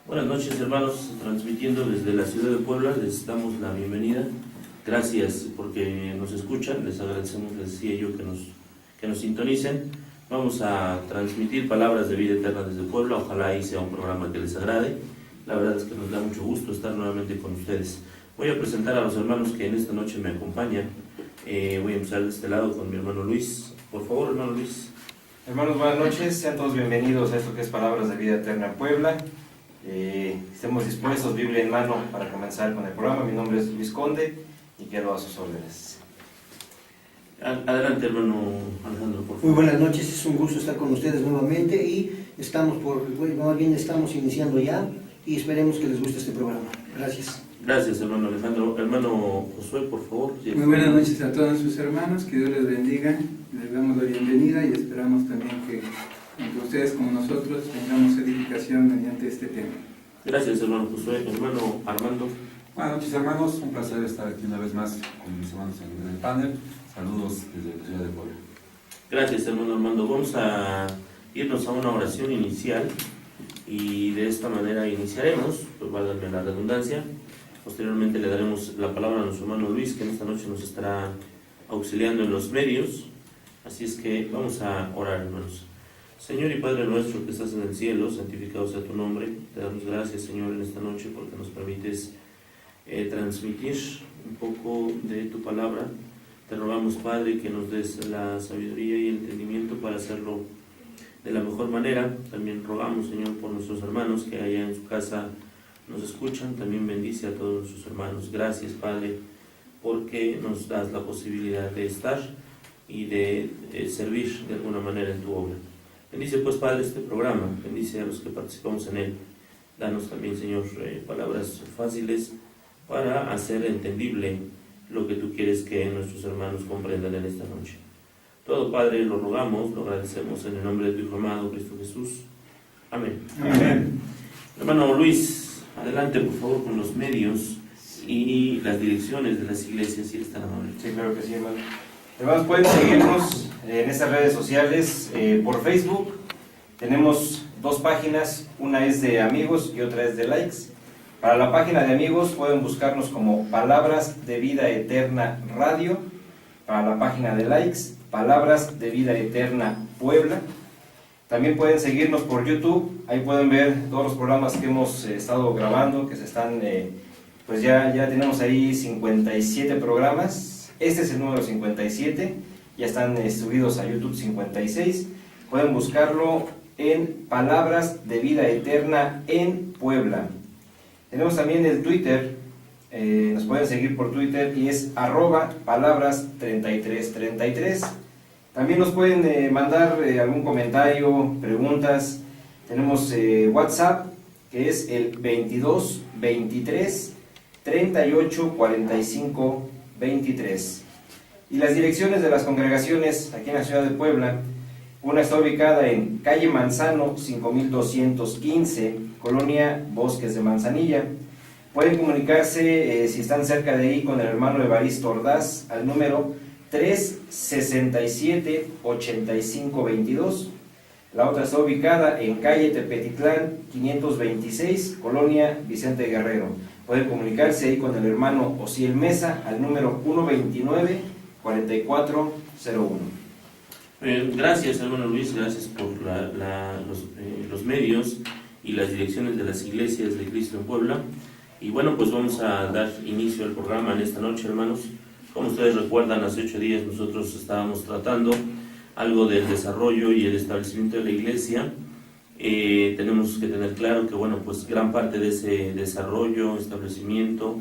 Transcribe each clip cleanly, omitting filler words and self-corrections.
Buenas noches, hermanos, transmitiendo desde la ciudad de Puebla, les damos la bienvenida. Gracias porque nos escuchan, les agradecemos, les decía yo, que nos sintonicen. Vamos a transmitir palabras de vida eterna desde Puebla, ojalá ahí sea un programa que les agrade. La verdad es que nos da mucho gusto estar nuevamente con ustedes. Voy a presentar a los hermanos que en esta noche me acompañan. Voy a empezar de este lado con mi hermano Luis. Por favor, hermano Luis. Hermanos, buenas noches, sean todos bienvenidos a esto que es Palabras de Vida Eterna en Puebla. Estemos dispuestos, Biblia en mano, para comenzar con el programa. Mi nombre es Luis Conde y quedo a sus órdenes. Adelante, hermano Alejandro, por favor. Muy buenas noches, es un gusto estar con ustedes nuevamente y estamos estamos iniciando ya y esperemos que les guste este programa. Gracias. Gracias, hermano Alejandro. Hermano Josué, por favor. Muy buenas noches a todos sus hermanos, que Dios les bendiga, les damos la bienvenida y esperamos también que tanto ustedes como nosotros tengamos edificación mediante este tema. Gracias, hermano Josué. Hermano Armando. Buenas noches, hermanos, un placer estar aquí una vez más con mis hermanos en el panel. Saludos desde la ciudad de Puebla. Gracias, hermano Armando. Vamos a irnos a una oración inicial y de esta manera iniciaremos, pues válgame la redundancia. Posteriormente le daremos la palabra a nuestro hermano Luis, que en esta noche nos estará auxiliando en los medios. Así es que vamos a orar, hermanos. Señor y Padre nuestro que estás en el cielo, santificado sea tu nombre. Te damos gracias, Señor, en esta noche porque nos permites transmitir un poco de tu palabra. Te rogamos, Padre, que nos des la sabiduría y el entendimiento para hacerlo de la mejor manera. También rogamos, Señor, por nuestros hermanos que allá en su casa nos escuchan. También bendice a todos nuestros hermanos. Gracias, Padre, porque nos das la posibilidad de estar y de servir de alguna manera en tu obra. Bendice, pues, Padre, este programa. Bendice a los que participamos en él. Danos también, Señor, palabras fáciles para hacer entendible lo que tú quieres que nuestros hermanos comprendan en esta noche. Todo, Padre, lo rogamos, lo agradecemos en el nombre de tu Hijo amado, Cristo Jesús. Amén. Amén. Hermano Luis, adelante, por favor, con los medios y las direcciones de las iglesias, si están amables. Sí, claro que sí, hermano. Hermanos, pueden seguirnos en estas redes sociales. Por Facebook tenemos dos páginas, una es de amigos y otra es de likes. Para la página de amigos pueden buscarnos como Palabras de Vida Eterna Radio. Para la página de likes, Palabras de Vida Eterna Puebla. También pueden seguirnos por YouTube, ahí pueden ver todos los programas que hemos estado grabando, que se están, pues ya tenemos ahí 57 programas. Este es el número 57, ya están subidos a YouTube 56. Pueden buscarlo en Palabras de Vida Eterna en Puebla. Tenemos también el Twitter, nos pueden seguir por Twitter y es @palabras3333. También nos pueden mandar algún comentario, preguntas. Tenemos WhatsApp, que es el 22 23 38 45 23. Y las direcciones de las congregaciones aquí en la ciudad de Puebla. Una está ubicada en calle Manzano 5215, Colonia Bosques de Manzanilla. Pueden comunicarse, si están cerca de ahí, con el hermano Evaristo Ordaz al número 367-8522. La otra está ubicada en calle Tepetitlán 526, Colonia Vicente Guerrero. Pueden comunicarse ahí con el hermano Osiel Mesa al número 129-4401. Gracias, hermano Luis, gracias por los medios y las direcciones de las iglesias de Cristo en Puebla. Y bueno, pues vamos a dar inicio al programa en esta noche, hermanos. Como ustedes recuerdan, hace 8 días nosotros estábamos tratando algo del desarrollo y el establecimiento de la iglesia. Tenemos que tener claro que, bueno, pues gran parte de ese desarrollo, establecimiento,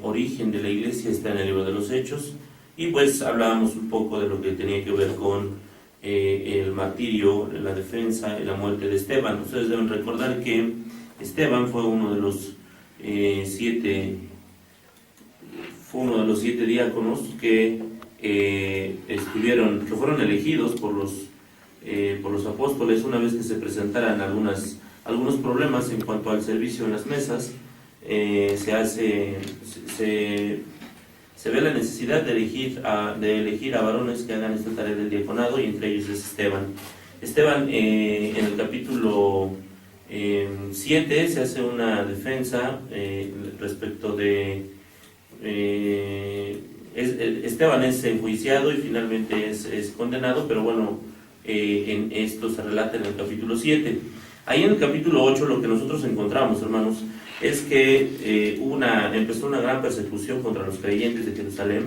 origen de la iglesia está en el libro de los Hechos. Y pues hablábamos un poco de lo que tenía que ver con el martirio, la defensa y la muerte de Esteban. Ustedes deben recordar que Esteban fue uno de los 7 diáconos que fueron elegidos por los apóstoles una vez que se presentaran algunos problemas en cuanto al servicio en las mesas. Se ve la necesidad de elegir a varones que hagan esta tarea del diaconado, y entre ellos es Esteban. Esteban, en el capítulo 7 se hace una defensa respecto de Esteban es enjuiciado y finalmente es condenado, pero bueno, en esto se relata en el capítulo 7. Ahí en el capítulo 8 lo que nosotros encontramos, hermanos, es que empezó una gran persecución contra los creyentes de Jerusalén.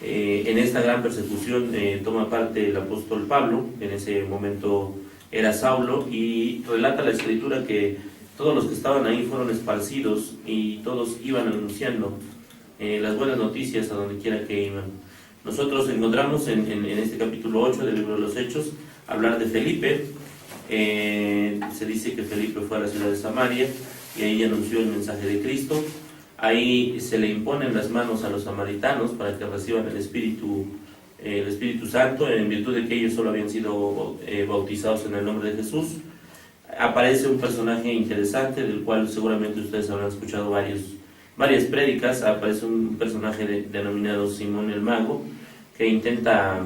En esta gran persecución toma parte el apóstol Pablo, que en ese momento era Saulo, y relata la escritura que todos los que estaban ahí fueron esparcidos y todos iban anunciando las buenas noticias a donde quiera que iban. Nosotros encontramos en este capítulo 8 del libro de los Hechos hablar de Felipe. Se dice que Felipe fue a la ciudad de Samaria y ahí anunció el mensaje de Cristo. Ahí se le imponen las manos a los samaritanos para que reciban el Espíritu Santo, en virtud de que ellos solo habían sido bautizados en el nombre de Jesús. Aparece un personaje interesante del cual seguramente ustedes habrán escuchado varias prédicas. Aparece un personaje denominado Simón el Mago, que intenta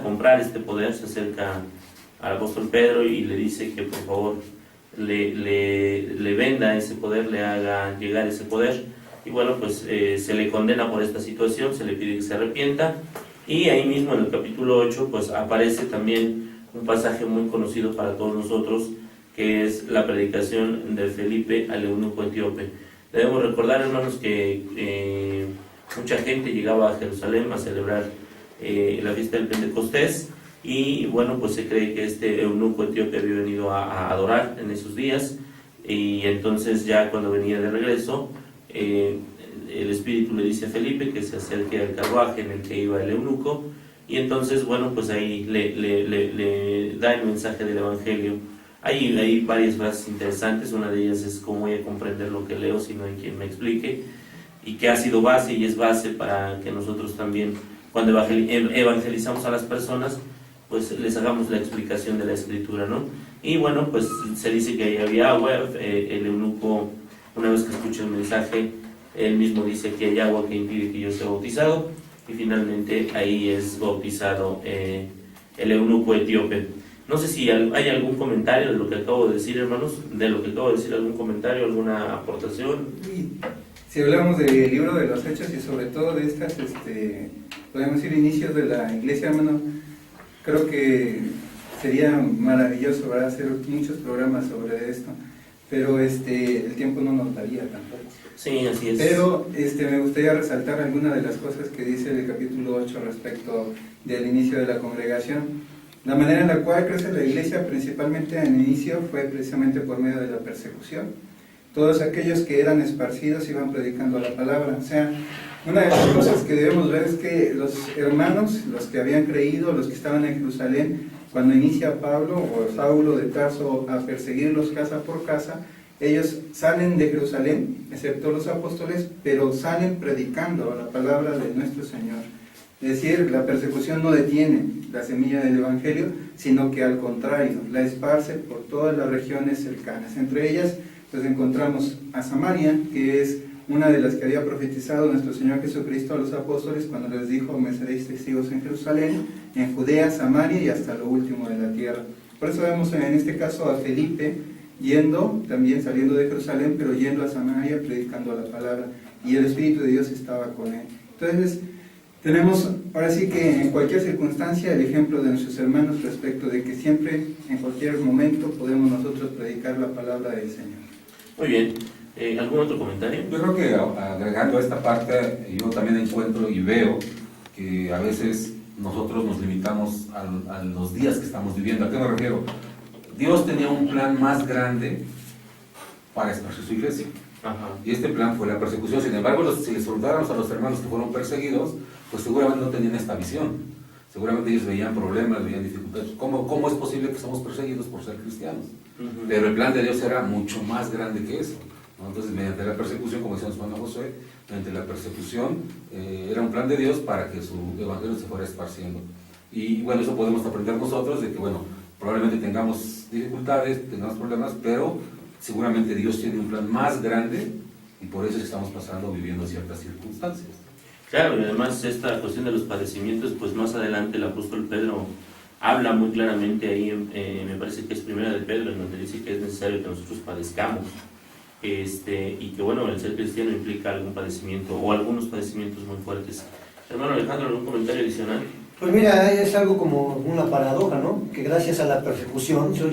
comprar este poder. Se acerca al apóstol Pedro y le dice que por favor le venda ese poder, le haga llegar ese poder. Y bueno, pues se le condena por esta situación, se le pide que se arrepienta. Y ahí mismo en el capítulo 8 pues aparece también un pasaje muy conocido para todos nosotros, que es la predicación de Felipe al eunuco etíope. Debemos recordar, hermanos, que mucha gente llegaba a Jerusalén a celebrar la fiesta del Pentecostés, y bueno, pues se cree que este eunuco etíope había venido a adorar en esos días, y entonces ya cuando venía de regreso, el Espíritu le dice a Felipe que se acerque al carruaje en el que iba el eunuco, y entonces bueno, pues ahí le da el mensaje del Evangelio. Hay varias frases interesantes. Una de ellas es: ¿cómo voy a comprender lo que leo si no hay quien me explique? Y que ha sido base y es base para que nosotros también, cuando evangelizamos a las personas, pues les hagamos la explicación de la Escritura, ¿no? Y bueno, pues se dice que ahí había agua. El eunuco, una vez que escucha el mensaje, él mismo dice que hay agua que impide que yo sea bautizado, y finalmente ahí es bautizado el eunuco etíope. No sé si hay algún comentario de lo que acabo de decir, hermanos, algún comentario, alguna aportación. Si hablamos del libro de los Hechos y sobre todo de estas, podemos decir, inicios de la iglesia, hermano, creo que sería maravilloso, ¿verdad?, hacer muchos programas sobre esto, pero el tiempo no nos daría tampoco. Sí, así es. Pero me gustaría resaltar algunas de las cosas que dice el capítulo 8 respecto del inicio de la congregación. La manera en la cual crece la iglesia, principalmente en el inicio, fue precisamente por medio de la persecución. Todos aquellos que eran esparcidos iban predicando la palabra. O sea, una de las cosas que debemos ver es que los hermanos, los que habían creído, los que estaban en Jerusalén, cuando inicia Pablo o Saulo de Tarso a perseguirlos casa por casa, ellos salen de Jerusalén, excepto los apóstoles, pero salen predicando la palabra de nuestro Señor. Es decir, la persecución no detiene la semilla del Evangelio, sino que al contrario, la esparce por todas las regiones cercanas. Entre ellas, pues encontramos a Samaria, que es una de las que había profetizado nuestro Señor Jesucristo a los apóstoles cuando les dijo: me seréis testigos en Jerusalén, en Judea, Samaria y hasta lo último de la tierra. Por eso vemos en este caso a Felipe yendo, también saliendo de Jerusalén, pero yendo a Samaria predicando la palabra, y el Espíritu de Dios estaba con él. Entonces, tenemos ahora sí que en cualquier circunstancia el ejemplo de nuestros hermanos respecto de que siempre, en cualquier momento, podemos nosotros predicar la palabra del Señor. Muy bien. ¿Algún otro comentario? Yo creo que agregando a esta parte, yo también encuentro y veo que a veces nosotros nos limitamos a los días que estamos viviendo. ¿A qué me refiero? Dios tenía un plan más grande para esparcir su iglesia. Ajá. Y este plan fue la persecución. Sin embargo, si les preguntáramos a los hermanos que fueron perseguidos, pues seguramente no tenían esta visión. Seguramente ellos veían problemas, veían dificultades. ¿Cómo es posible que somos perseguidos por ser cristianos? Pero el plan de Dios era mucho más grande que eso, ¿no? Entonces, mediante la persecución, como decía Juan Josué, mediante la persecución era un plan de Dios para que su evangelio se fuera esparciendo. Y bueno, eso podemos aprender nosotros, de que bueno, probablemente tengamos dificultades, tengamos problemas, pero seguramente Dios tiene un plan más grande, y por eso estamos pasando, viviendo ciertas circunstancias. Claro, y además esta cuestión de los padecimientos, pues más adelante el apóstol Pedro habla muy claramente ahí, me parece que es Primera de Pedro, en donde dice que es necesario que nosotros padezcamos, y que bueno, el ser cristiano implica algún padecimiento o algunos padecimientos muy fuertes. Hermano Alejandro, ¿algún comentario adicional? Pues mira, es algo como una paradoja, ¿no? Que gracias a la persecución, se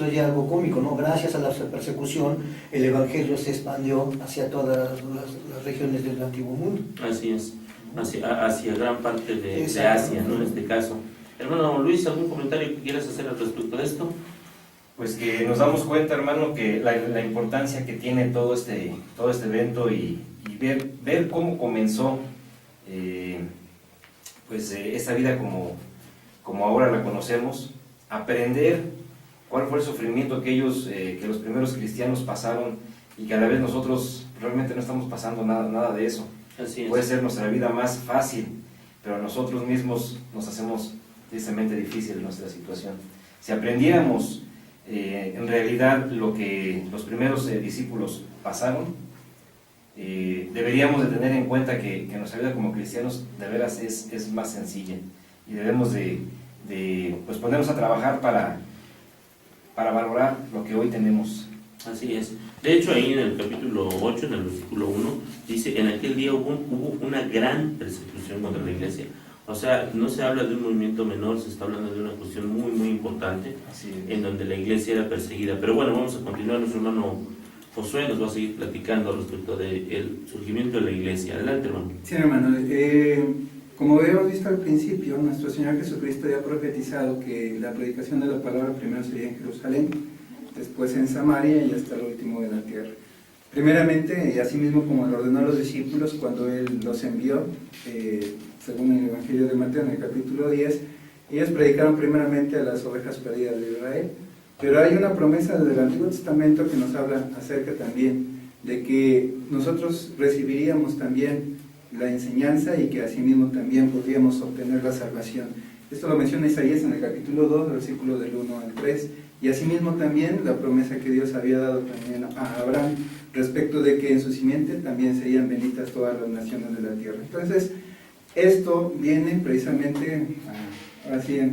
oye algo cómico, ¿no? Gracias a la persecución, el Evangelio se expandió hacia todas las regiones del Antiguo Mundo. Así es, hacia gran parte de Asia, ¿no? En este caso. Hermano Luis, ¿algún comentario que quieras hacer al respecto de esto? Pues que nos damos cuenta, hermano, que la importancia que tiene todo este evento y ver cómo comenzó esta vida como ahora la conocemos, aprender cuál fue el sufrimiento que los primeros cristianos pasaron y que a la vez nosotros realmente no estamos pasando nada de eso. Así es. Puede ser nuestra vida más fácil, pero nosotros mismos nos hacemos tristemente difícil nuestra situación. Si aprendiéramos en realidad lo que los primeros discípulos pasaron, deberíamos de tener en cuenta que nuestra vida como cristianos de veras es más sencilla y debemos de pues ponernos a trabajar para valorar lo que hoy tenemos. Así es. De hecho, ahí en el capítulo 8, en el versículo 1, dice, en aquel día hubo una gran persecución contra la iglesia. O sea, no se habla de un movimiento menor, se está hablando de una cuestión muy, muy importante, en donde la iglesia era perseguida. Pero bueno, vamos a continuar. Nuestro hermano Josué nos va a seguir platicando respecto del surgimiento de la iglesia. Adelante, hermano. Sí, hermano. Como habíamos visto al principio, nuestro Señor Jesucristo ya ha profetizado que la predicación de la palabra primero sería en Jerusalén, después en Samaria y hasta el último de la tierra. Primeramente, y así mismo como le ordenó a los discípulos cuando Él los envió, según el Evangelio de Mateo en el capítulo 10, ellos predicaron primeramente a las ovejas perdidas de Israel. Pero hay una promesa del Antiguo Testamento que nos habla acerca también de que nosotros recibiríamos también la enseñanza y que asimismo también podríamos obtener la salvación. Esto lo menciona Isaías en el capítulo 2, versículo del 1 al 3, y asimismo también la promesa que Dios había dado también a Abraham respecto de que en su simiente también serían benditas todas las naciones de la tierra. Entonces, esto viene precisamente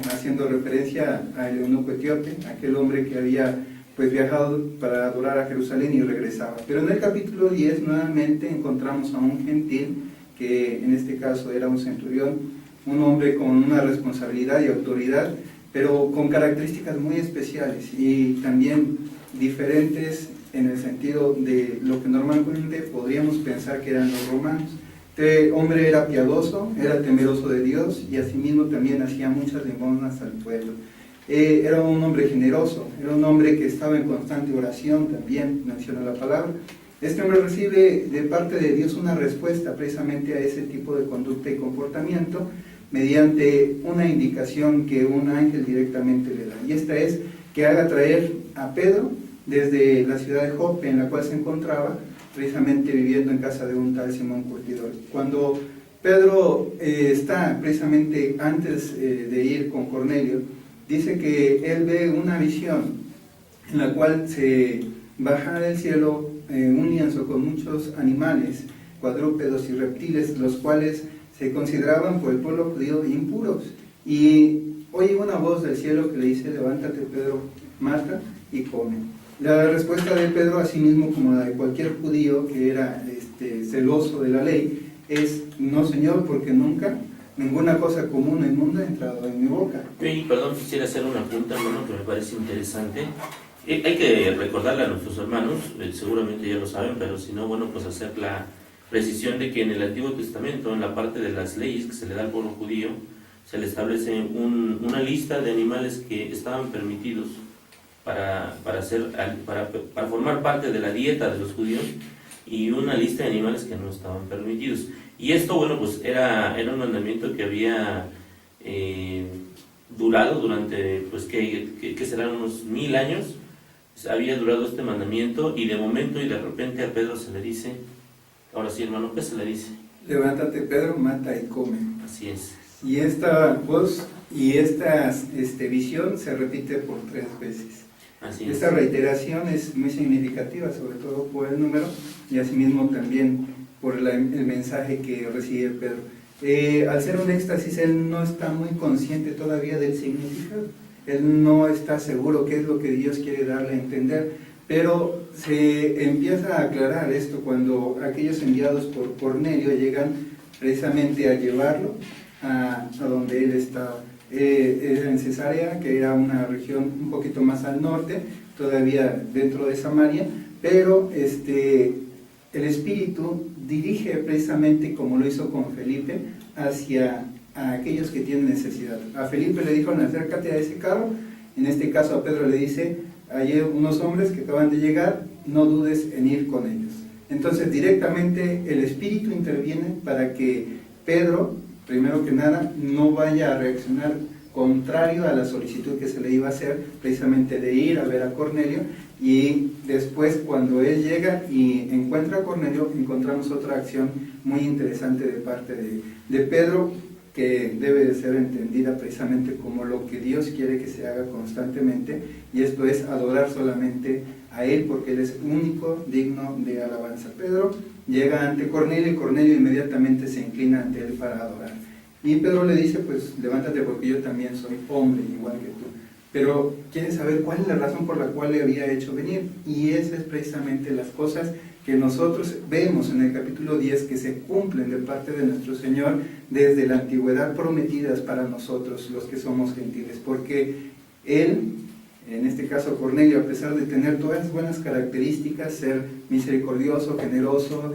haciendo referencia al eunuco etíope, aquel hombre que había viajado para adorar a Jerusalén y regresaba. Pero en el capítulo 10 nuevamente encontramos a un gentil, que en este caso era un centurión, un hombre con una responsabilidad y autoridad, pero con características muy especiales y también diferentes en el sentido de lo que normalmente podríamos pensar que eran los romanos. Este hombre era piadoso, era temeroso de Dios y asimismo también hacía muchas limosnas al pueblo. Era un hombre generoso, era un hombre que estaba en constante oración, también menciona la palabra. Este hombre recibe de parte de Dios una respuesta precisamente a ese tipo de conducta y comportamiento mediante una indicación que un ángel directamente le da. Y esta es que haga traer a Pedro desde la ciudad de Jope, en la cual se encontraba, precisamente viviendo en casa de un tal Simón Curtidor. Cuando Pedro está precisamente antes de ir con Cornelio, dice que él ve una visión en la cual se baja del cielo un lienzo con muchos animales, cuadrúpedos y reptiles, los cuales se consideraban por el pueblo judío impuros. Y oye una voz del cielo que le dice, levántate Pedro, mata y come. La respuesta de Pedro, así mismo como la de cualquier judío que era celoso de la ley, es, no Señor, porque nunca ninguna cosa común o inmunda ha entrado en mi boca. Sí, perdón, quisiera hacer una pregunta, hermano, que me parece interesante. Hay que recordarle a nuestros hermanos, seguramente ya lo saben, pero si no, bueno, pues hacer la precisión de que en el Antiguo Testamento, en la parte de las leyes que se le da al pueblo judío, se le establece una lista de animales que estaban permitidos para formar parte de la dieta de los judíos y una lista de animales que no estaban permitidos. Y esto, bueno, pues era un mandamiento que había durado durante, pues, que serán unos 1000 años. Había durado este mandamiento y de momento y de repente a Pedro se le dice, ahora sí, hermano, ¿qué se le dice? Levántate Pedro, mata y come. Así es. Y esta voz y esta visión se repite por 3 veces. Así es. Esta reiteración es muy significativa, sobre todo por el número y asimismo también por el mensaje que recibe Pedro. al ser un éxtasis, él no está muy consciente todavía del significado. Él no está seguro qué es lo que Dios quiere darle a entender, pero se empieza a aclarar esto cuando aquellos enviados por Cornelio llegan precisamente a llevarlo a donde él estaba. Era en Cesarea, que era una región un poquito más al norte, todavía dentro de Samaria, pero el Espíritu dirige precisamente, como lo hizo con Felipe, hacia a aquellos que tienen necesidad. A Felipe le dijo: acércate a ese carro. En este caso a Pedro le dice: hay unos hombres que acaban de llegar, no dudes en ir con ellos. Entonces directamente el Espíritu interviene para que Pedro, primero que nada, no vaya a reaccionar contrario a la solicitud que se le iba a hacer, precisamente de ir a ver a Cornelio. Y después, cuando él llega y encuentra a Cornelio, encontramos otra acción muy interesante de parte de Pedro, que debe de ser entendida precisamente como lo que Dios quiere que se haga constantemente, y esto es adorar solamente a Él, porque Él es único, digno de alabanza. Pedro llega ante Cornelio, y Cornelio inmediatamente se inclina ante él para adorar. Y Pedro le dice: pues levántate, porque yo también soy hombre igual que tú. Pero quiere saber cuál es la razón por la cual le había hecho venir, y esas es precisamente las cosas que nosotros vemos en el capítulo 10 que se cumplen de parte de nuestro Señor desde la antigüedad, prometidas para nosotros los que somos gentiles, porque Él, en este caso Cornelio, a pesar de tener todas las buenas características, ser misericordioso, generoso,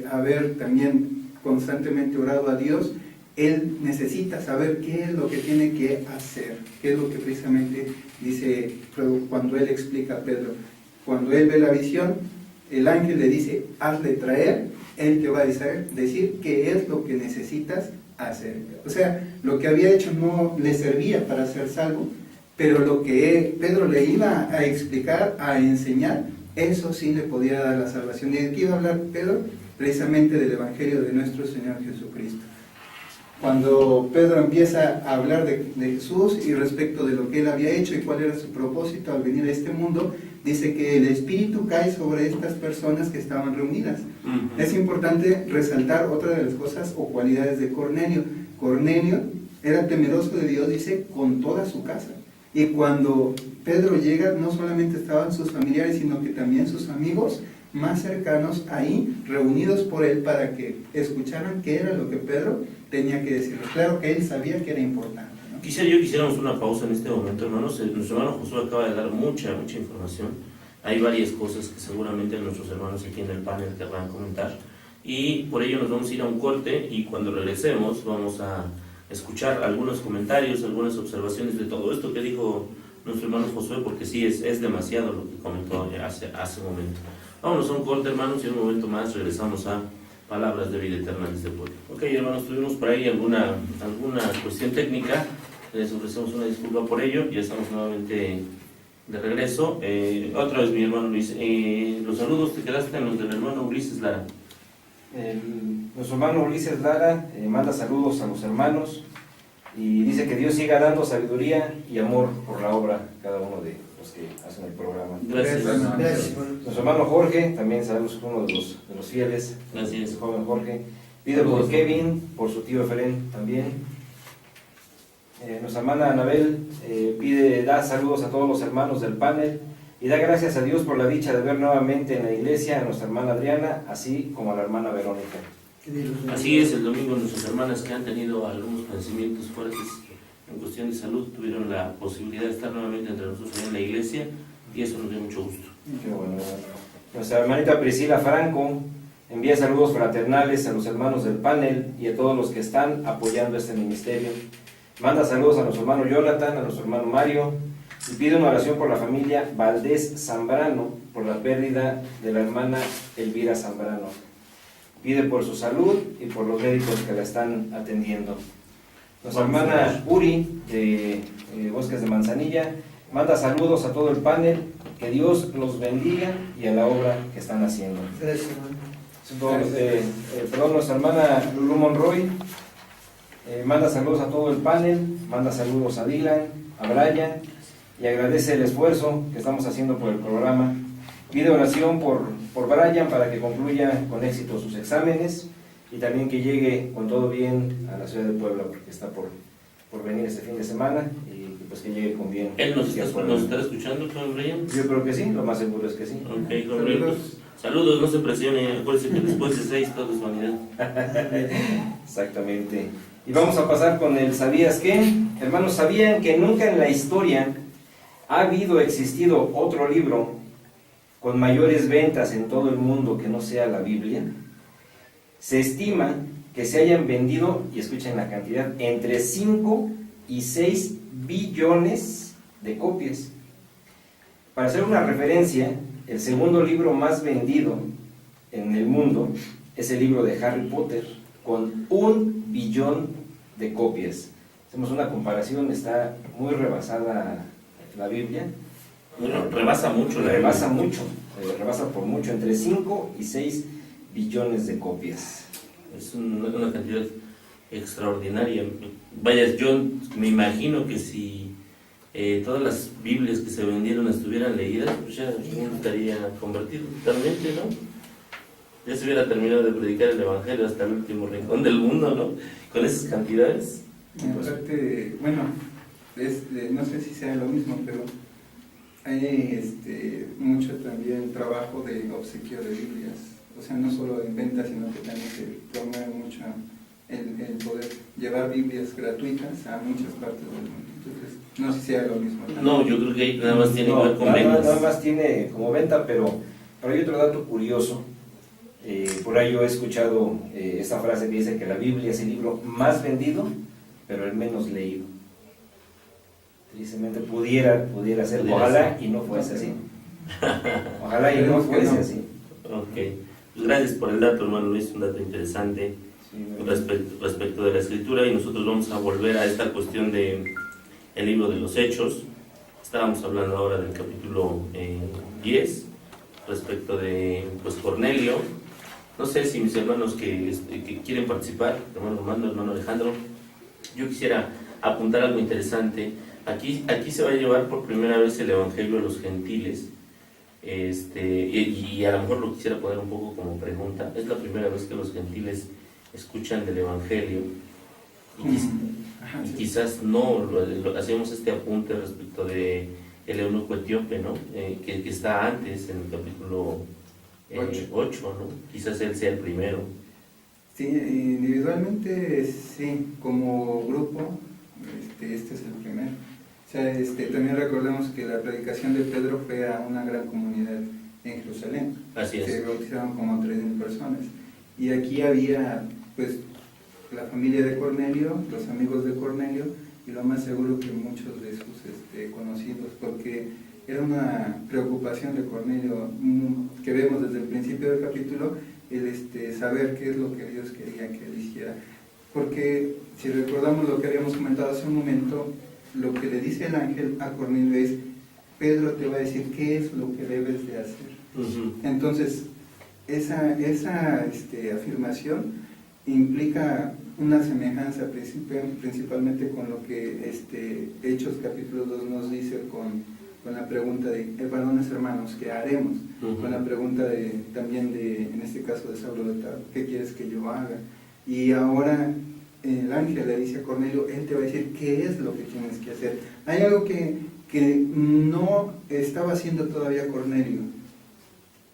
haber también constantemente orado a Dios, él necesita saber qué es lo que tiene que hacer, qué es lo que precisamente dice cuando él explica a Pedro. Cuando él ve la visión, el ángel le dice: hazle traer, él te va a decir qué es lo que necesitas hacer. O sea, lo que había hecho no le servía para ser salvo, pero lo que Pedro le iba a explicar, a enseñar, eso sí le podía dar la salvación. ¿Y de qué iba a hablar Pedro? Precisamente del Evangelio de nuestro Señor Jesucristo. Cuando Pedro empieza a hablar de Jesús y respecto de lo que él había hecho y cuál era su propósito al venir a este mundo, dice que el Espíritu cae sobre estas personas que estaban reunidas. Es importante resaltar otra de las cosas o cualidades de Cornelio. Cornelio era temeroso de Dios, dice, con toda su casa. Y cuando Pedro llega, no solamente estaban sus familiares, sino que también sus amigos más cercanos ahí, reunidos por él para que escucharan qué era lo que Pedro tenía que decirles. Claro que él sabía que era importante, ¿no? Quisiéramos una pausa en este momento, hermanos. Nuestro hermano Josué acaba de dar mucha información. Hay varias cosas que seguramente nuestros hermanos aquí en el panel querrán comentar, y por ello nos vamos a ir a un corte, y cuando regresemos vamos a escuchar algunos comentarios, algunas observaciones de todo esto que dijo nuestro hermano Josué, porque sí, es demasiado lo que comentó hace un momento. Vámonos a un corte, hermanos, y en un momento más regresamos a Palabras de Vida Eterna desde el pueblo. Ok, hermanos, tuvimos por ahí alguna cuestión técnica. Les ofrecemos una disculpa por ello. Ya estamos nuevamente de regreso. Otra vez, mi hermano Luis. Los saludos, te quedaste en los del hermano Ulises Lara. Nuestro hermano Ulises Lara manda saludos a los hermanos y dice que Dios siga dando sabiduría y amor por la obra cada uno de los que hacen el programa. Gracias. Gracias. Nuestro hermano Jorge, también sabemos que uno de los fieles, Gracias. el joven Jorge, pide por Kevin, por su tío Efren también. Nuestra hermana Anabel da saludos a todos los hermanos del panel y da gracias a Dios por la dicha de ver nuevamente en la iglesia a nuestra hermana Adriana, así como a la hermana Verónica. Así es, el domingo nuestras hermanas que han tenido algunos padecimientos fuertes en cuestión de salud tuvieron la posibilidad de estar nuevamente entre nosotros en la iglesia, y eso nos dio mucho gusto. Qué bueno. Nuestra hermanita Priscila Franco envía saludos fraternales a los hermanos del panel y a todos los que están apoyando este ministerio. Manda saludos a nuestro hermano Jonathan, a nuestro hermano Mario, y pide una oración por la familia Valdés Zambrano por la pérdida de la hermana Elvira Zambrano. Pide por su salud y por los médicos que la están atendiendo. Nuestra hermana Uri de Bosques de Manzanilla manda saludos a todo el panel, que Dios los bendiga y a la obra que están haciendo. Gracias, hermano. Nuestra hermana Lulu Monroy manda saludos a todo el panel, manda saludos a Dylan, a Brian, y agradece el esfuerzo que estamos haciendo por el programa. Pide oración por Brian para que concluya con éxito sus exámenes, y también que llegue con todo bien a la ciudad de Puebla, porque está por venir este fin de semana, y pues que llegue con bien. ¿Él nos está escuchando, Juan Brian? Yo creo que sí, lo más seguro es que sí. Ok, Juan Brian, pues, saludos, no se presione, acuérdense que después de 6 todo es vanidad. Exactamente. Y vamos a pasar con el ¿sabías qué? Hermanos, ¿sabían que nunca en la historia ha existido otro libro con mayores ventas en todo el mundo que no sea la Biblia? Se estima que se hayan vendido, y escuchen la cantidad, entre 5 y 6 billones de copias. Para hacer una referencia, el segundo libro más vendido en el mundo es el libro de Harry Potter, con 1 billón de copias. Hacemos una comparación, está muy rebasada la Biblia. Bueno, rebasa mucho la Rebasa mucho, rebasa por mucho, entre 5 y 6 billones de copias. Es una cantidad extraordinaria. Vaya, yo me imagino que si todas las Biblias que se vendieron estuvieran leídas, pues ya uno estaría convertido totalmente, ¿no? Ya se hubiera terminado de predicar el Evangelio hasta el último rincón del mundo, ¿no? Con esas cantidades. Y aparte, bueno, no sé si sea lo mismo, pero hay mucho también trabajo de obsequio de Biblias. O sea, no solo en venta, sino que también se promueve mucho el poder llevar Biblias gratuitas a muchas partes del mundo. Entonces, no sé si sea lo mismo. No, yo creo que ahí nada más tiene que ver con nada más tiene como venta, pero hay otro dato curioso. Por ahí yo he escuchado esta frase que dice que la Biblia es el libro más vendido, pero el menos leído. Tristemente pudiera ser, ojalá y no fuese así. Ojalá y no fuese así. Ok, pues gracias por el dato, hermano Luis, un dato interesante respecto de la escritura, y nosotros vamos a volver a esta cuestión de el libro de los Hechos. Estábamos hablando ahora del capítulo 10 respecto de pues Cornelio. No sé si mis hermanos que quieren participar, hermano Armando, hermano Alejandro, yo quisiera apuntar algo interesante. Aquí se va a llevar por primera vez el Evangelio a los gentiles. Y a lo mejor lo quisiera poner un poco como pregunta. Es la primera vez que los gentiles escuchan del Evangelio, y quizás no hacemos este apunte respecto de el eunuco etíope, ¿no? Que está antes en el capítulo 8, ¿no? Quizás él sea el primero. Sí, individualmente sí, como grupo este es el primero. O sea, también recordemos que la predicación de Pedro fue a una gran comunidad en Jerusalén. Así es. Se bautizaron como 3,000 personas. Y aquí había, pues, la familia de Cornelio, los amigos de Cornelio, y lo más seguro que muchos de sus conocidos, porque era una preocupación de Cornelio que vemos desde el principio del capítulo, el saber qué es lo que Dios quería que él hiciera. Porque si recordamos lo que habíamos comentado hace un momento, lo que le dice el ángel a Cornelio es: Pedro te va a decir qué es lo que debes de hacer. Entonces, esa afirmación implica una semejanza principalmente con lo que Hechos capítulo 2 nos dice con la pregunta de varones hermanos, ¿qué haremos? Con la pregunta también en este caso de Saulo de Tarso, ¿qué quieres que yo haga? Y ahora el ángel le dice a Cornelio, él te va a decir qué es lo que tienes que hacer. Hay algo que no estaba haciendo todavía Cornelio.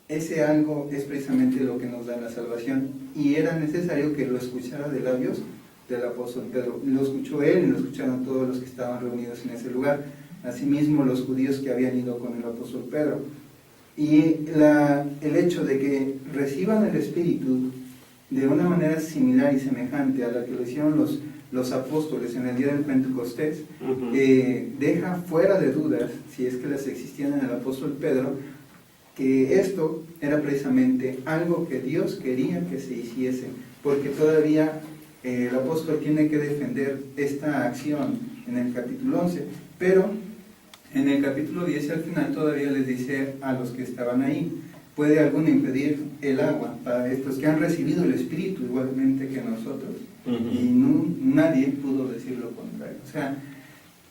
Ese algo es precisamente lo que nos da la salvación, y era necesario que lo escuchara de labios del apóstol Pedro. Lo escuchó él y lo escucharon todos los que estaban reunidos en ese lugar, asimismo los judíos que habían ido con el apóstol Pedro. Y el hecho de que reciban el Espíritu de una manera similar y semejante a la que lo hicieron los apóstoles en el día del Pentecostés, deja fuera de dudas, si es que las existían en el apóstol Pedro, que esto era precisamente algo que Dios quería que se hiciese, porque todavía el apóstol tiene que defender esta acción en el capítulo 11, pero en el capítulo 10 al final todavía les dice a los que estaban ahí: ¿puede alguno impedir el agua para estos que han recibido el Espíritu igualmente que nosotros? Y nadie pudo decir lo contrario. O sea,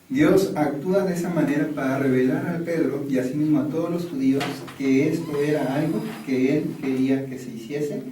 Dios actúa de esa manera para revelar a Pedro y asimismo a todos los judíos que esto era algo que él quería que se hiciese,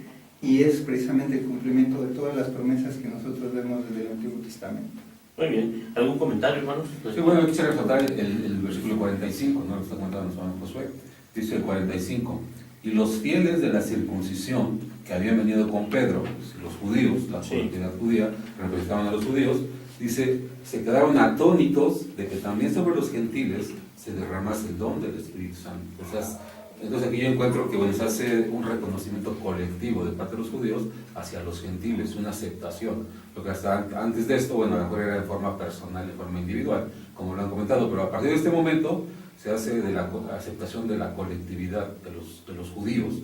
y es precisamente el cumplimiento de todas las promesas que nosotros vemos desde el Antiguo Testamento. Muy bien. ¿Algún comentario, hermanos? Sí, bueno, yo quisiera resaltar el versículo 45, ¿no? Lo está comentando nuestro hermano Josué. Dice el 45, y los fieles de la circuncisión que habían venido con Pedro, los judíos, la comunidad judía, representaban a los judíos, dice, se quedaron atónitos de que también sobre los gentiles se derramase el don del Espíritu Santo. Entonces aquí yo encuentro que se hace un reconocimiento colectivo de parte de los judíos hacia los gentiles, una aceptación. Lo que hasta antes de esto, bueno, a lo mejor era de forma personal, de forma individual, como lo han comentado, pero a partir de este momento se hace de la aceptación de la colectividad de los judíos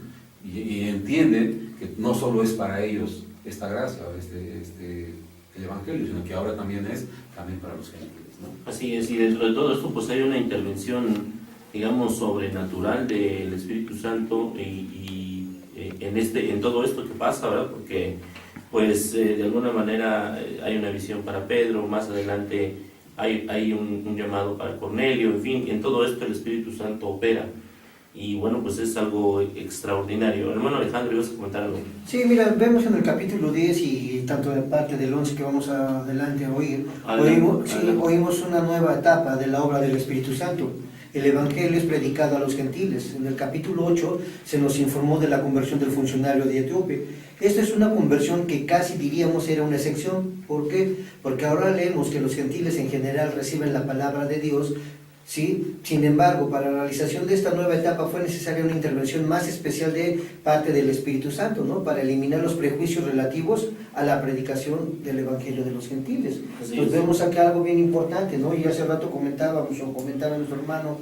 y entienden que no solo es para ellos esta gracia, el Evangelio, sino que ahora también es para los gentiles, ¿no? Así es, y dentro de todo esto pues hay una intervención, digamos, sobrenatural del Espíritu Santo y en todo esto que pasa, ¿verdad? Porque pues de alguna manera hay una visión para Pedro, más adelante hay un llamado para Cornelio, en fin, en todo esto el Espíritu Santo opera. Y bueno, pues es algo extraordinario. Hermano Alejandro, ¿ibas a comentar algo? Sí, mira, vemos en el capítulo 10 y tanto en parte del 11 que vamos adelante a oír, oímos una nueva etapa de la obra del Espíritu Santo. El Evangelio es predicado a los gentiles. En el capítulo 8 se nos informó de la conversión del funcionario de Etíope. Esta es una conversión que casi diríamos era una excepción. ¿Por qué? Porque ahora leemos que los gentiles en general reciben la palabra de Dios, ¿sí? Sin embargo, para la realización de esta nueva etapa fue necesaria una intervención más especial de parte del Espíritu Santo, ¿no? Para eliminar los prejuicios relativos a la predicación del Evangelio de los gentiles. Entonces vemos acá algo bien importante, ¿no? Y hace rato comentaba nuestro hermano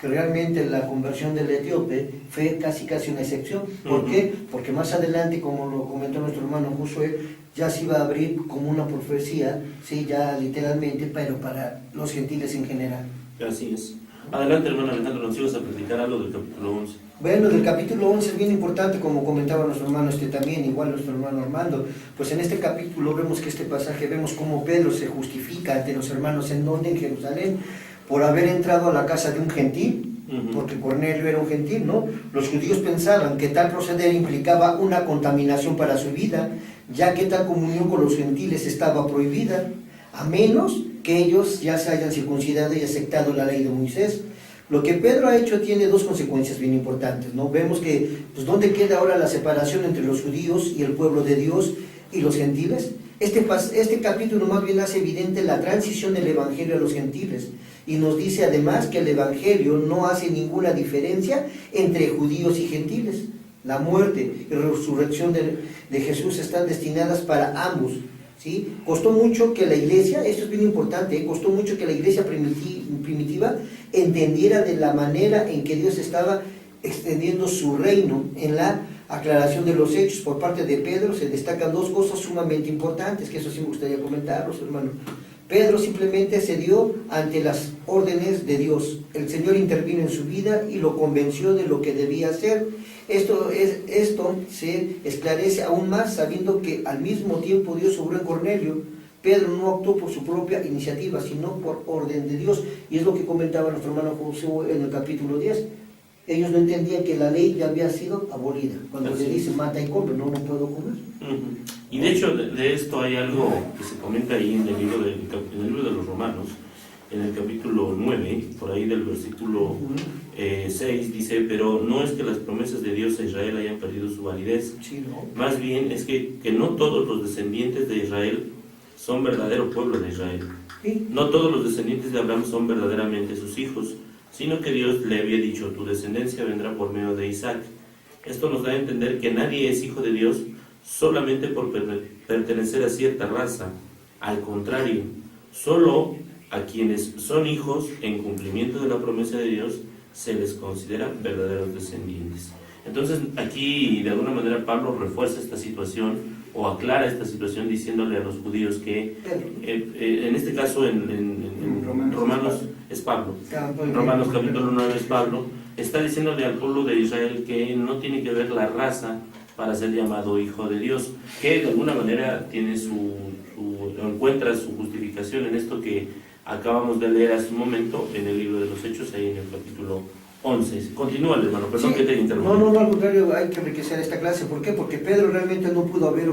que realmente la conversión del etíope fue casi una excepción. ¿Por qué? Porque más adelante, como lo comentó nuestro hermano Josué, ya se iba a abrir como una profecía, sí, ya literalmente, pero para los gentiles en general. Así es. Adelante, hermano Alejandro, nos ibas a platicar algo del capítulo 11. Bueno, del capítulo 11 es bien importante, como comentaba nuestro hermano también, igual nuestro hermano Armando. Pues en este capítulo vemos que este pasaje, vemos cómo Pedro se justifica ante los hermanos en Jerusalén, por haber entrado a la casa de un gentil, porque Cornelio era un gentil, ¿no? Los judíos pensaban que tal proceder implicaba una contaminación para su vida, ya que tal comunión con los gentiles estaba prohibida, a menos que ellos ya se hayan circuncidado y aceptado la ley de Moisés. Lo que Pedro ha hecho tiene dos consecuencias bien importantes, ¿no? Vemos que, pues, ¿dónde queda ahora la separación entre los judíos y el pueblo de Dios y los gentiles? Este capítulo más bien hace evidente la transición del Evangelio a los gentiles y nos dice además que el Evangelio no hace ninguna diferencia entre judíos y gentiles. La muerte y resurrección de Jesús están destinadas para ambos, ¿sí? Costó mucho que la iglesia, esto es bien importante, costó mucho que la iglesia primitiva entendiera de la manera en que Dios estaba extendiendo su reino. En la aclaración de los hechos por parte de Pedro se destacan dos cosas sumamente importantes, que eso sí me gustaría comentarlos, hermano. Pedro simplemente cedió ante las órdenes de Dios. El Señor intervino en su vida y lo convenció de lo que debía hacer. Esto se esclarece aún más sabiendo que al mismo tiempo Dios obró en Cornelio. Pedro no actuó por su propia iniciativa, sino por orden de Dios. Y es lo que comentaba nuestro hermano Josué en el capítulo 10. Ellos no entendían que la ley ya había sido abolida. Cuando se dice mata y come, no puedo comer. Y de hecho de esto hay algo que se comenta ahí en el libro de los Romanos, en el capítulo 9, por ahí del versículo 6, dice, pero no es que las promesas de Dios a Israel hayan perdido su validez, Sí, ¿no? más bien es que no todos los descendientes de Israel son verdadero pueblo de Israel. Sí. No todos los descendientes de Abraham son verdaderamente sus hijos, sino que Dios le había dicho, tu descendencia vendrá por medio de Isaac. Esto nos da a entender que nadie es hijo de Dios solamente por pertenecer a cierta raza. Al contrario, solo a quienes son hijos en cumplimiento de la promesa de Dios se les considera verdaderos descendientes. Entonces aquí de alguna manera Pablo refuerza esta situación o aclara esta situación diciéndole a los judíos que en este caso en Romanos es Pablo, en Romanos capítulo 9 es Pablo, está diciéndole al pueblo de Israel que no tiene que ver la raza para ser llamado hijo de Dios, que de alguna manera tiene encuentra su justificación en esto que acabamos de leer hace un momento en el libro de los Hechos, ahí en el capítulo 11. Continúa, hermano, perdón Sí. que te interrumpa. No, al contrario, hay que enriquecer esta clase. ¿Por qué? Porque Pedro realmente no pudo haber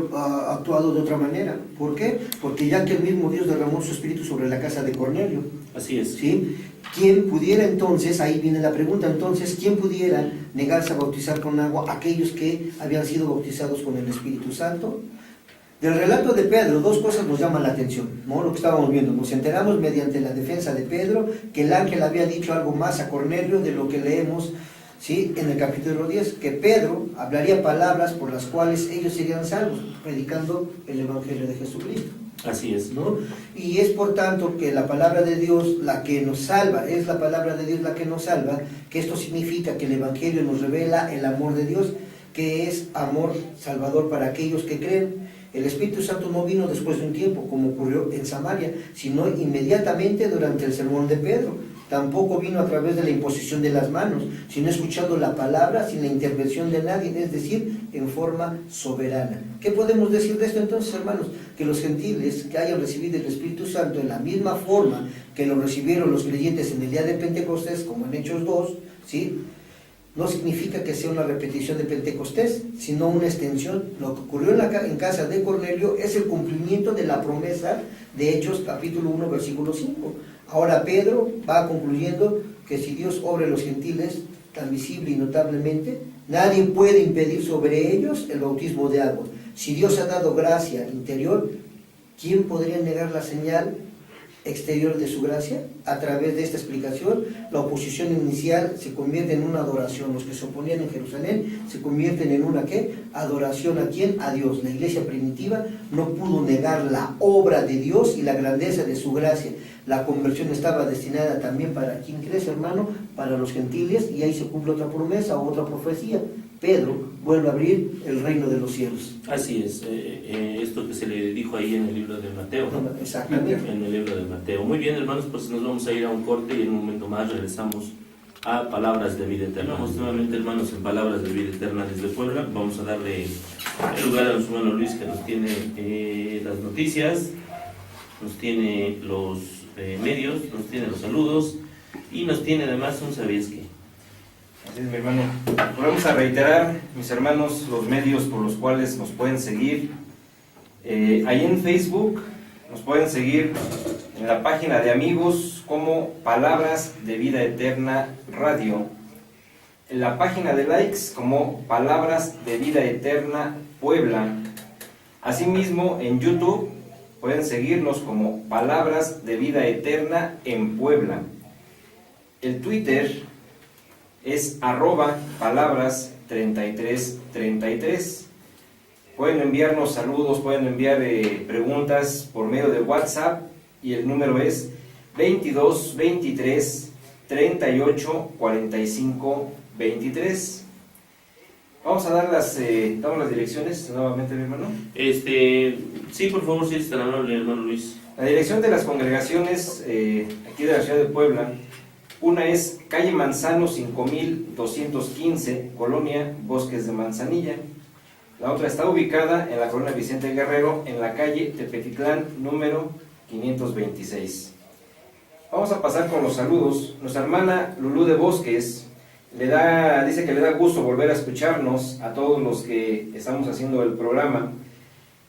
actuado de otra manera. ¿Por qué? Porque ya que el mismo Dios derramó su espíritu sobre la casa de Cornelio, Así es. ¿sí? ¿Quién pudiera entonces, ahí viene la pregunta, entonces, quién pudiera negarse a bautizar con agua a aquellos que habían sido bautizados con el Espíritu Santo? Del relato de Pedro, dos cosas nos llaman la atención, ¿no? Lo que estábamos viendo, nos enteramos mediante la defensa de Pedro que el ángel había dicho algo más a Cornelio de lo que leemos, ¿sí?, en el capítulo 10, que Pedro hablaría palabras por las cuales ellos serían salvos, predicando el Evangelio de Jesucristo, Así es. ¿no? Y es por tanto que la palabra de Dios la que nos salva, es la palabra de Dios la que nos salva, que esto significa que el Evangelio nos revela el amor de Dios, que es amor salvador para aquellos que creen. El Espíritu Santo no vino después de un tiempo, como ocurrió en Samaria, sino inmediatamente durante el sermón de Pedro. Tampoco vino a través de la imposición de las manos, sino escuchando la palabra sin la intervención de nadie, es decir, en forma soberana. ¿Qué podemos decir de esto entonces, hermanos? Que los gentiles que hayan recibido el Espíritu Santo en la misma forma que lo recibieron los creyentes en el día de Pentecostés, como en Hechos 2, ¿sí?, no significa que sea una repetición de Pentecostés, sino una extensión. Lo que ocurrió en casa de Cornelio es el cumplimiento de la promesa de Hechos capítulo 1, versículo 5. Ahora Pedro va concluyendo que si Dios obra en los gentiles tan visible y notablemente, nadie puede impedir sobre ellos el bautismo de agua. Si Dios ha dado gracia interior, ¿quién podría negar la señal exterior de su gracia? A través de esta explicación, la oposición inicial se convierte en una adoración. Los que se oponían en Jerusalén se convierten en una ¿qué? Adoración. ¿A quién? A Dios. La iglesia primitiva no pudo negar la obra de Dios y la grandeza de su gracia. La conversión estaba destinada también para quien crece, hermano, para los gentiles, y ahí se cumple otra promesa o otra profecía. Pedro vuelve a abrir el reino de los cielos. Así es. Esto que se le dijo ahí en el libro de Mateo, ¿no? Exactamente. En el libro de Mateo. Muy bien, hermanos, pues nos vamos a ir a un corte y en un momento más regresamos a Palabras de Vida Eterna. Vamos nuevamente, hermanos, en Palabras de Vida Eterna desde Puebla. Vamos a darle el lugar a nuestro hermano Luis, que nos tiene las noticias, nos tiene los medios, nos tiene los saludos y nos tiene además un ¿sabías qué? Así es, mi hermano. Volvemos a reiterar, mis hermanos, los medios por los cuales nos pueden seguir. Ahí en Facebook nos pueden seguir en la página de amigos como Palabras de Vida Eterna Radio. En la página de likes como Palabras de Vida Eterna Puebla. Asimismo, en YouTube pueden seguirnos como Palabras de Vida Eterna en Puebla. El Twitter es @palabras3333. Pueden enviarnos saludos, pueden enviar preguntas por medio de WhatsApp y el número es 22 23 38 45 23. Vamos a dar damos las direcciones nuevamente, mi hermano. Sí, por favor, si es tan amable, hermano Luis. La dirección de las congregaciones aquí de la ciudad de Puebla. Una es calle Manzano 5215, Colonia Bosques de Manzanilla. La otra está ubicada en la colonia Vicente Guerrero, en la calle Tepetitlán, número 526. Vamos a pasar con los saludos. Nuestra hermana Lulú de Bosques dice que le da gusto volver a escucharnos a todos los que estamos haciendo el programa.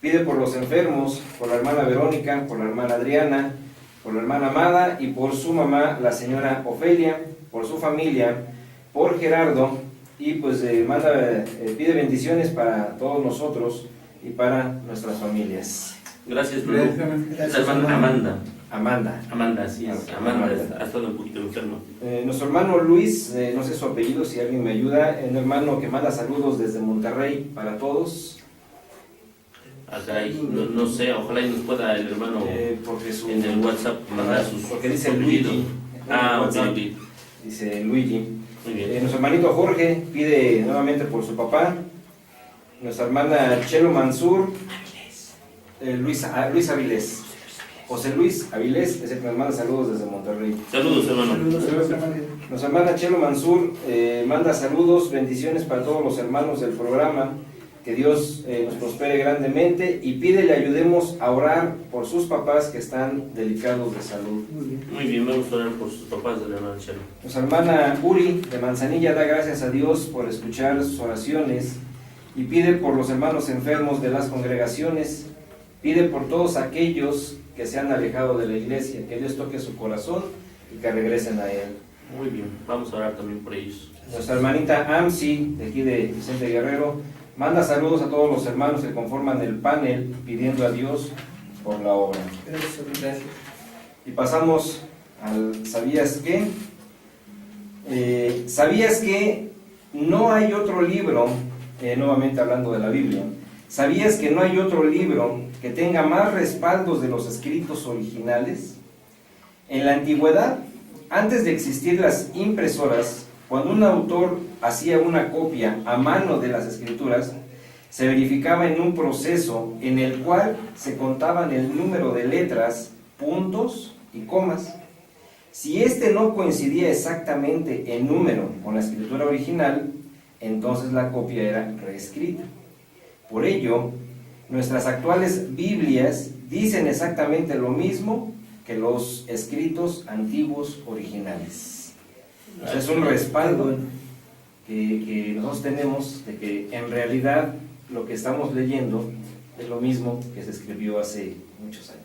Pide por los enfermos, por la hermana Verónica, por la hermana Adriana, por la hermana Amada y por su mamá, la señora Ofelia, por su familia, por Gerardo, y pues pide bendiciones para todos nosotros y para nuestras familias. Gracias, Lulu. Gracias, La hermana Amanda. Amanda, sí, Amanda ha estado un poquito enferma. Nuestro hermano Luis, no sé su apellido, si alguien me ayuda, un hermano que manda saludos desde Monterrey para todos. No sé, ojalá y nos pueda el hermano Porque en el WhatsApp mandar sus porque dice apellidos. Luigi. Ok. Dice Luigi. Muy bien. Nuestro hermanito Jorge pide nuevamente por su papá. Nuestra hermana Chelo Mansur, Luis Avilés. José Luis Avilés es el que nos manda saludos desde Monterrey. Saludos, hermano. Nuestra hermana Chelo Mansur manda saludos, bendiciones para todos los hermanos del programa. que Dios nos prospere grandemente y pide le ayudemos a orar por sus papás que están delicados de salud. Muy bien, vamos a orar por sus papás de la hermana Chelo. Nuestra hermana Uri de Manzanilla da gracias a Dios por escuchar sus oraciones y pide por los hermanos enfermos de las congregaciones, pide por todos aquellos que se han alejado de la iglesia, que Dios toque su corazón y que regresen a Él. Muy bien, vamos a orar también por ellos. Nuestra hermanita Amsi, de aquí de Vicente Guerrero, manda saludos a todos los hermanos que conforman el panel, pidiendo a Dios por la obra. Gracias. Y pasamos al ¿sabías qué? ¿Sabías que no hay otro libro, nuevamente hablando de la Biblia, ¿sabías que no hay otro libro que tenga más respaldos de los escritos originales? En la antigüedad, antes de existir las impresoras, cuando un autor hacía una copia a mano de las escrituras, se verificaba en un proceso en el cual se contaban el número de letras, puntos y comas. Si este no coincidía exactamente en número con la escritura original, entonces la copia era reescrita. Por ello, nuestras actuales Biblias dicen exactamente lo mismo que los escritos antiguos originales. Es un respaldo que nosotros tenemos de que en realidad lo que estamos leyendo es lo mismo que se escribió hace muchos años.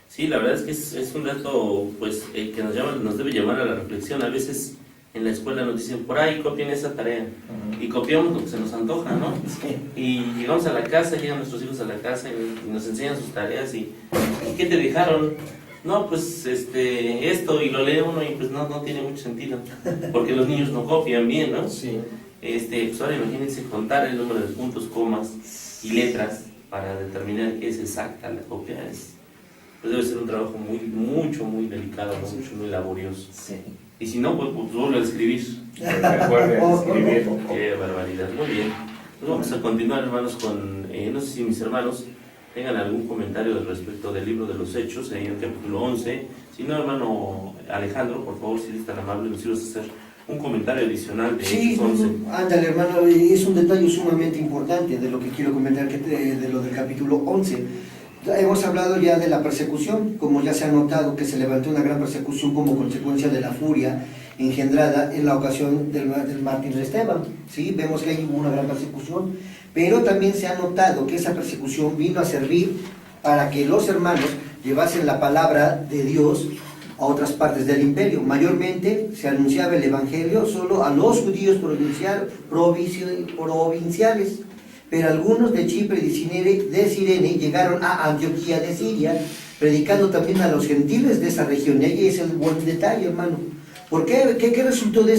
Sí, la verdad es que es un dato pues, que nos debe llamar a la reflexión. A veces en la escuela nos dicen, por ahí copien esa tarea, y copiamos lo que se nos antoja, ¿no? Sí. Y llegamos a la casa, llegan nuestros hijos a la casa y nos enseñan sus tareas, y ¿qué te dejaron? No, pues esto, y lo lee uno y pues no tiene mucho sentido, porque los niños no copian bien, ¿no? Sí. Pues ahora imagínense contar el número de puntos, comas y letras para determinar que es exacta la copia. Pues debe ser un trabajo muy delicado, ¿no? Muy laborioso. Sí. Y si no, pues vuelve a escribir. Recuerde escribir. Qué barbaridad. Muy bien. Pues vamos a continuar, hermanos, con, no sé si mis hermanos tengan algún comentario respecto del libro de los Hechos, en el capítulo 11. Si no, hermano Alejandro, por favor, si eres tan amable, nos ibas a hacer un comentario adicional de Sí, Hechos 11. ándale, hermano, es un detalle sumamente importante de lo que quiero comentar, de lo del capítulo 11. Hemos hablado ya de la persecución, como ya se ha notado que se levantó una gran persecución como consecuencia de la furia engendrada en la ocasión del mártir de Esteban. ¿Sí? Vemos que hay una gran persecución, pero también se ha notado que esa persecución vino a servir para que los hermanos llevasen la palabra de Dios a otras partes del imperio. Mayormente se anunciaba el evangelio solo a los judíos provinciales, pero algunos de Chipre y de Cirene llegaron a Antioquía de Siria, predicando también a los gentiles de esa región. Y ahí es el buen detalle, hermano. ¿Por qué? ¿Qué resultó de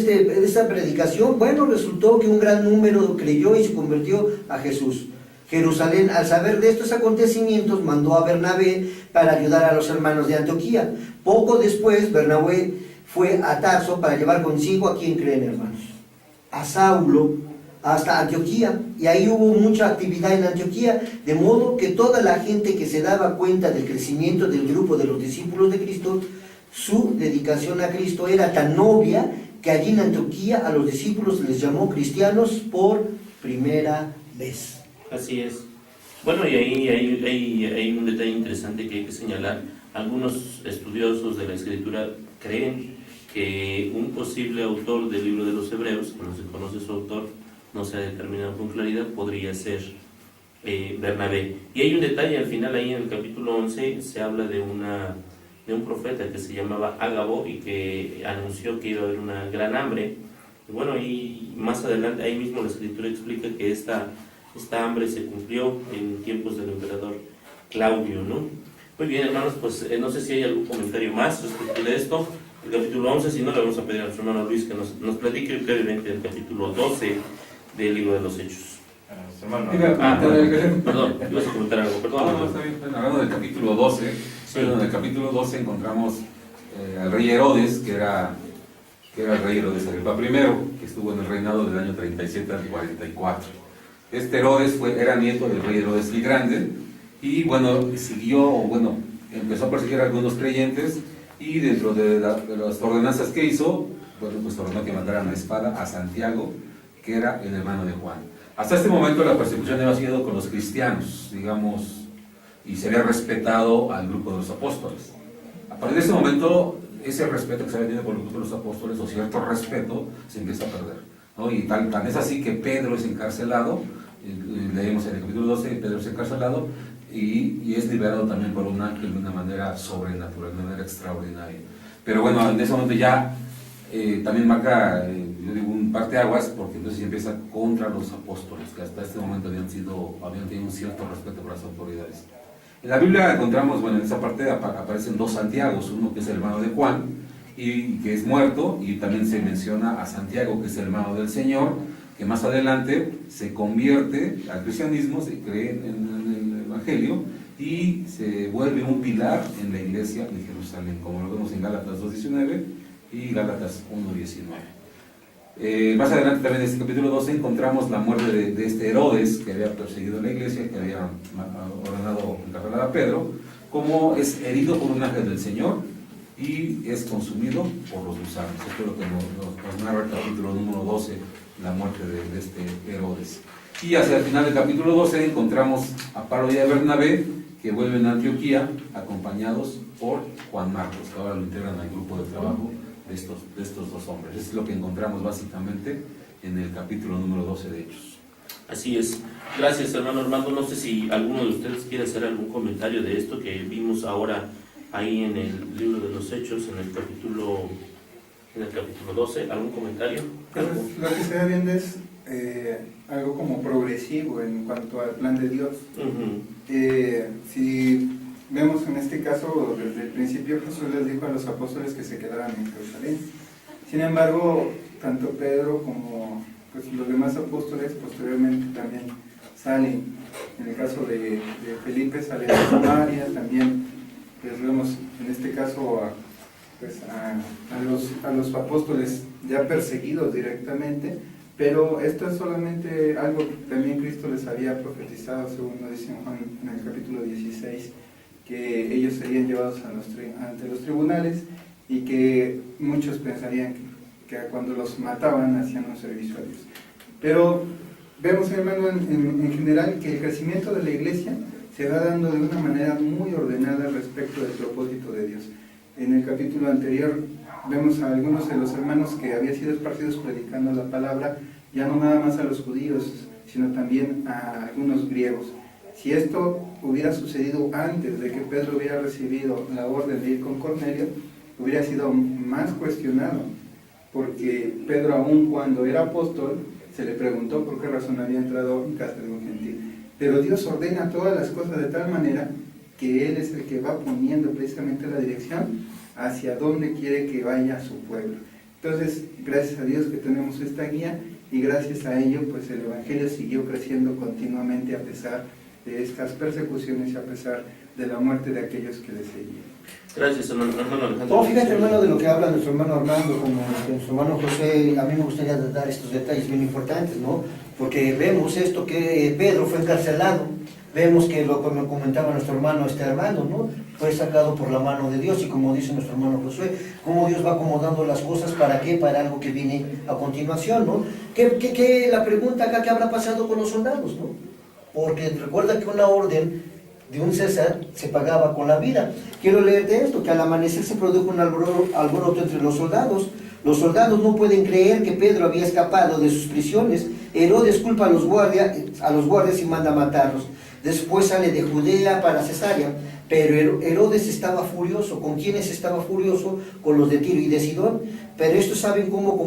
esta predicación? Bueno, resultó que un gran número creyó y se convirtió a Jesús. Jerusalén, al saber de estos acontecimientos, mandó a Bernabé para ayudar a los hermanos de Antioquía. Poco después, Bernabé fue a Tarso para llevar consigo a quien creen, hermanos, a Saulo, hasta Antioquía, y ahí hubo mucha actividad en Antioquía, de modo que toda la gente que se daba cuenta del crecimiento del grupo de los discípulos de Cristo, su dedicación a Cristo era tan obvia que allí en Antioquía a los discípulos les llamó cristianos por primera vez. Así es. Bueno, y ahí hay un detalle interesante que hay que señalar. Algunos estudiosos de la Escritura creen que un posible autor del libro de los Hebreos, que no se conoce su autor, no se ha determinado con claridad, podría ser Bernabé. Y hay un detalle al final, ahí en el capítulo 11, se habla de un profeta que se llamaba Ágabo y que anunció que iba a haber una gran hambre. Y bueno, y más adelante, ahí mismo la Escritura explica que esta hambre se cumplió en tiempos del emperador Claudio, ¿no? Muy bien, hermanos, pues no sé si hay algún comentario más respecto de esto. El capítulo 11, si no, le vamos a pedir a nuestro hermano Luis que nos platique brevemente del capítulo 12 del libro de los Hechos. Perdón, ibas a comentar algo, perdón. No, está bien. Hablando del capítulo 12, Sí. en el capítulo 12 encontramos al rey Herodes, que era el rey Herodes Agripa I, que estuvo en el reinado del año 37 al 44. Este Herodes era nieto del rey Herodes el Grande, y empezó a perseguir a algunos creyentes, y dentro de las ordenanzas que hizo, pues ordenó que mandaran a espada a Santiago, que era el hermano de Juan. Hasta este momento la persecución había sido con los cristianos, digamos, y se había respetado al grupo de los apóstoles. A partir de ese momento, ese respeto que se había tenido por el grupo de los apóstoles, o cierto respeto, se empieza a perder, ¿no? Y tan es así que Pedro es encarcelado, leemos en el capítulo 12, Pedro es encarcelado y es liberado también por un ángel de una manera sobrenatural, de una manera extraordinaria. Pero bueno, en ese momento ya también marca, yo digo, un parteaguas, porque entonces ya empieza contra los apóstoles, que hasta este momento habían tenido un cierto respeto por las autoridades. En la Biblia encontramos, bueno, en esa parte aparecen dos Santiagos, uno que es el hermano de Juan, y que es muerto, y también se menciona a Santiago, que es el hermano del Señor, que más adelante se convierte al cristianismo, se cree en el Evangelio, y se vuelve un pilar en la iglesia de Jerusalén, como lo vemos en Gálatas 2:19 y Gálatas 1:19. Más adelante también en este capítulo 12 encontramos la muerte de este Herodes, que había perseguido la iglesia, que había ordenado encarcelar a Pedro, como es herido por un ángel del Señor y es consumido por los gusanos. Esto es lo que nos narra el capítulo número 12, la muerte de este Herodes. Y hacia el final del capítulo 12 encontramos a Pablo y a Bernabé, que vuelven a Antioquía, acompañados por Juan Marcos, que ahora lo integran al grupo de trabajo de estos dos hombres. Es lo que encontramos básicamente en el capítulo número 12 de Hechos. Así es. Gracias, hermano Armando. No sé si alguno de ustedes quiere hacer algún comentario de esto que vimos ahora ahí en el libro de los Hechos, en el capítulo 12. ¿Algún comentario? Pues, lo que se va viendo es algo como progresivo en cuanto al plan de Dios. Si vemos en este caso, desde el principio Jesús les dijo a los apóstoles que se quedaran en Jerusalén. Sin embargo, tanto Pedro como pues, los demás apóstoles posteriormente también salen. En el caso de Felipe sale de Samaria, también pues, vemos en este caso a los apóstoles ya perseguidos directamente, pero esto es solamente algo que también Cristo les había profetizado, según lo dice Juan en el capítulo 16, que ellos serían llevados ante los tribunales y que muchos pensarían que cuando los mataban hacían un servicio a Dios. Pero vemos, hermano, en general que el crecimiento de la iglesia se va dando de una manera muy ordenada respecto del propósito de Dios. En el capítulo anterior vemos a algunos de los hermanos que habían sido esparcidos predicando la palabra, ya no nada más a los judíos, sino también a algunos griegos. Si esto hubiera sucedido antes de que Pedro hubiera recibido la orden de ir con Cornelio, hubiera sido más cuestionado, porque Pedro, aun cuando era apóstol, se le preguntó por qué razón había entrado en casa de un gentil. Pero Dios ordena todas las cosas de tal manera que Él es el que va poniendo precisamente la dirección hacia dónde quiere que vaya su pueblo. Entonces, gracias a Dios que tenemos esta guía, y gracias a ello, pues el Evangelio siguió creciendo continuamente a pesar de estas persecuciones y a pesar de la muerte de aquellos que le seguían. Gracias, hermano Alejandro. Oh, fíjate, hermano, de lo que habla nuestro hermano Armando, como nuestro hermano José, a mí me gustaría dar estos detalles bien importantes, ¿no? Porque vemos esto que Pedro fue encarcelado, vemos que lo como comentaba nuestro hermano Armando, ¿no? Fue sacado por la mano de Dios, y como dice nuestro hermano Josué, cómo Dios va acomodando las cosas, ¿para qué? Para algo que viene a continuación, ¿no? ¿Qué la pregunta acá, ¿qué habrá pasado con los soldados, no? Porque recuerda que una orden de un César se pagaba con la vida. Quiero leerte esto, que al amanecer se produjo un alboroto entre los soldados. Los soldados no pueden creer que Pedro había escapado de sus prisiones. Herodes culpa a los guardias y manda a matarlos. Después sale de Judea para Cesarea, pero Herodes estaba furioso. ¿Con quiénes estaba furioso? Con los de Tiro y de Sidón. Pero estos saben cómo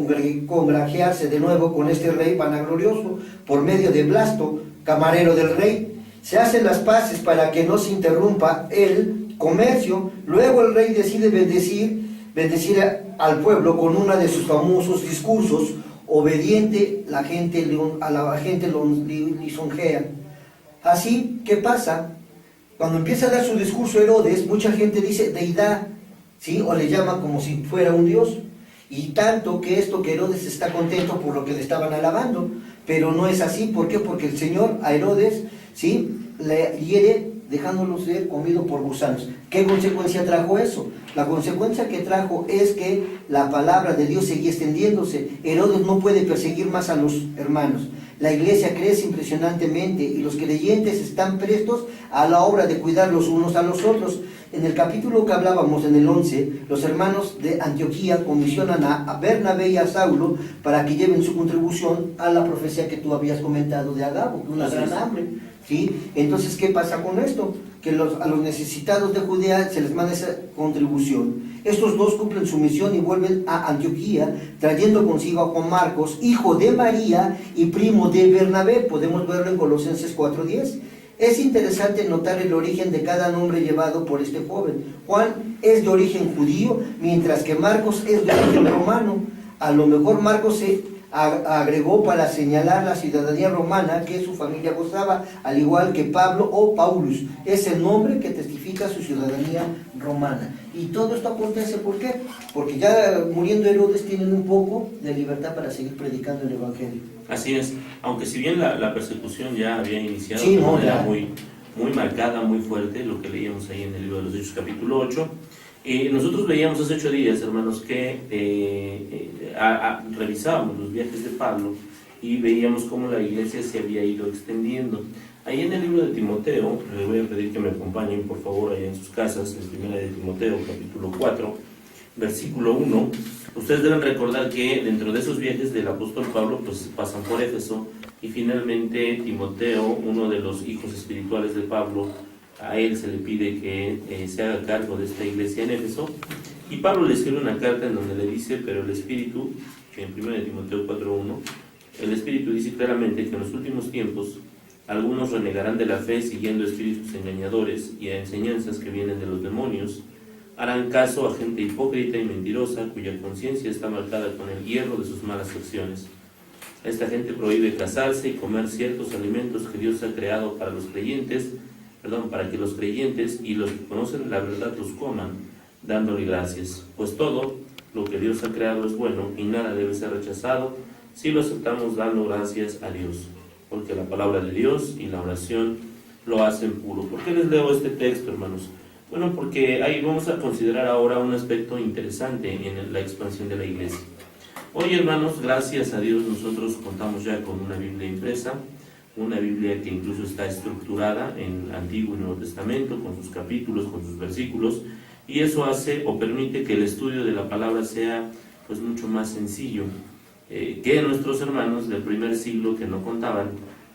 congrajearse de nuevo con este rey vanaglorioso por medio de Blasto, camarero del rey. Se hacen las paces para que no se interrumpa el comercio. Luego el rey decide bendecir al pueblo con uno de sus famosos discursos. Obediente, a la gente lo lisonjea. Así, ¿qué pasa? Cuando empieza a dar su discurso Herodes, mucha gente dice deidad, ¿sí? O le llama como si fuera un dios. Y tanto que Herodes está contento por lo que le estaban alabando, pero no es así. ¿Por qué? Porque el Señor a Herodes, ¿sí?, le hiere dejándolo ser comido por gusanos. ¿Qué consecuencia trajo eso? La consecuencia que trajo es que la palabra de Dios seguía extendiéndose. Herodes no puede perseguir más a los hermanos. La iglesia crece impresionantemente y los creyentes están prestos a la obra de cuidar los unos a los otros. En el capítulo que hablábamos, en el 11, los hermanos de Antioquía comisionan a Bernabé y a Saulo para que lleven su contribución a la profecía que tú habías comentado de Agabo, una gran hambre. ¿Sí? Entonces, ¿qué pasa con esto? Que a los necesitados de Judea se les manda esa contribución. Estos dos cumplen su misión y vuelven a Antioquía, trayendo consigo a Juan Marcos, hijo de María y primo de Bernabé. Podemos verlo en Colosenses 4:10. Es interesante notar el origen de cada nombre llevado por este joven. Juan es de origen judío, mientras que Marcos es de origen romano. A lo mejor Marcos se agregó para señalar la ciudadanía romana que su familia gozaba, al igual que Pablo o Paulus. Es el nombre que testifica su ciudadanía romana. Y todo esto acontece, ¿por qué? Porque ya muriendo Herodes tienen un poco de libertad para seguir predicando el Evangelio. Así es, aunque si bien la persecución ya había iniciado Sí, de no, manera ya. muy marcada, muy fuerte, lo que leíamos ahí en el libro de los Hechos capítulo 8, nosotros veíamos hace 8 días, hermanos, que revisábamos los viajes de Pablo y veíamos cómo la iglesia se había ido extendiendo. Ahí en el libro de Timoteo, les voy a pedir que me acompañen por favor allá en sus casas, en primera de Timoteo capítulo 4, versículo 1. Ustedes deben recordar que dentro de esos viajes del apóstol Pablo pues pasan por Éfeso y finalmente Timoteo, uno de los hijos espirituales de Pablo, a él se le pide que se haga cargo de esta iglesia en Éfeso, y Pablo le escribe una carta en donde le dice, pero el Espíritu, que en 1 Timoteo 4:1, el Espíritu dice claramente que en los últimos tiempos algunos renegarán de la fe siguiendo espíritus engañadores y a enseñanzas que vienen de los demonios, harán caso a gente hipócrita y mentirosa cuya conciencia está marcada con el hierro de sus malas acciones. Esta gente prohíbe casarse y comer ciertos alimentos que Dios ha creado para que los creyentes y los que conocen la verdad los coman, dándole gracias. Pues todo lo que Dios ha creado es bueno y nada debe ser rechazado si lo aceptamos dando gracias a Dios, porque la palabra de Dios y la oración lo hacen puro. ¿Por qué les leo este texto, hermanos? Bueno, porque ahí vamos a considerar ahora un aspecto interesante en la expansión de la iglesia. Hoy, hermanos, gracias a Dios nosotros contamos ya con una Biblia impresa, una Biblia que incluso está estructurada en Antiguo y Nuevo Testamento, con sus capítulos, con sus versículos, y eso hace o permite que el estudio de la palabra sea pues mucho más sencillo que nuestros hermanos del primer siglo, que no contaban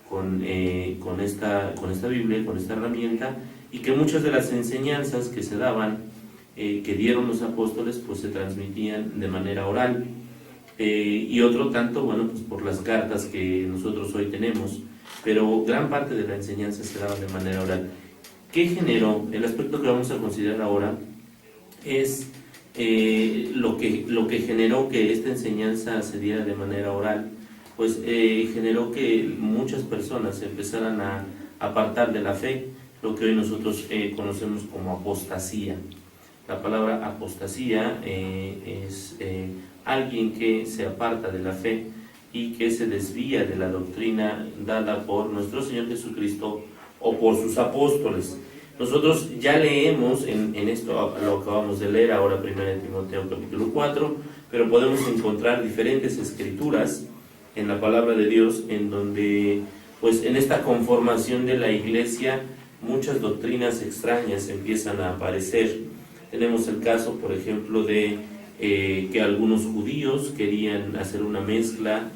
con esta Biblia, con esta herramienta, y que muchas de las enseñanzas que se daban, que dieron los apóstoles, pues se transmitían de manera oral, y otro tanto, bueno, pues por las cartas que nosotros hoy tenemos, pero gran parte de la enseñanza se daba de manera oral. ¿Qué generó? El aspecto que vamos a considerar ahora es lo que generó que esta enseñanza se diera de manera oral, pues generó que muchas personas se empezaran a apartar de la fe, lo que hoy nosotros conocemos como apostasía. La palabra apostasía es alguien que se aparta de la fe y que se desvía de la doctrina dada por nuestro Señor Jesucristo o por sus apóstoles. Nosotros ya leemos en esto, lo acabamos de leer ahora 1 Timoteo capítulo 4, pero podemos encontrar diferentes escrituras en la palabra de Dios en donde, pues en esta conformación de la iglesia, muchas doctrinas extrañas empiezan a aparecer. Tenemos el caso, por ejemplo, de que algunos judíos querían hacer una mezcla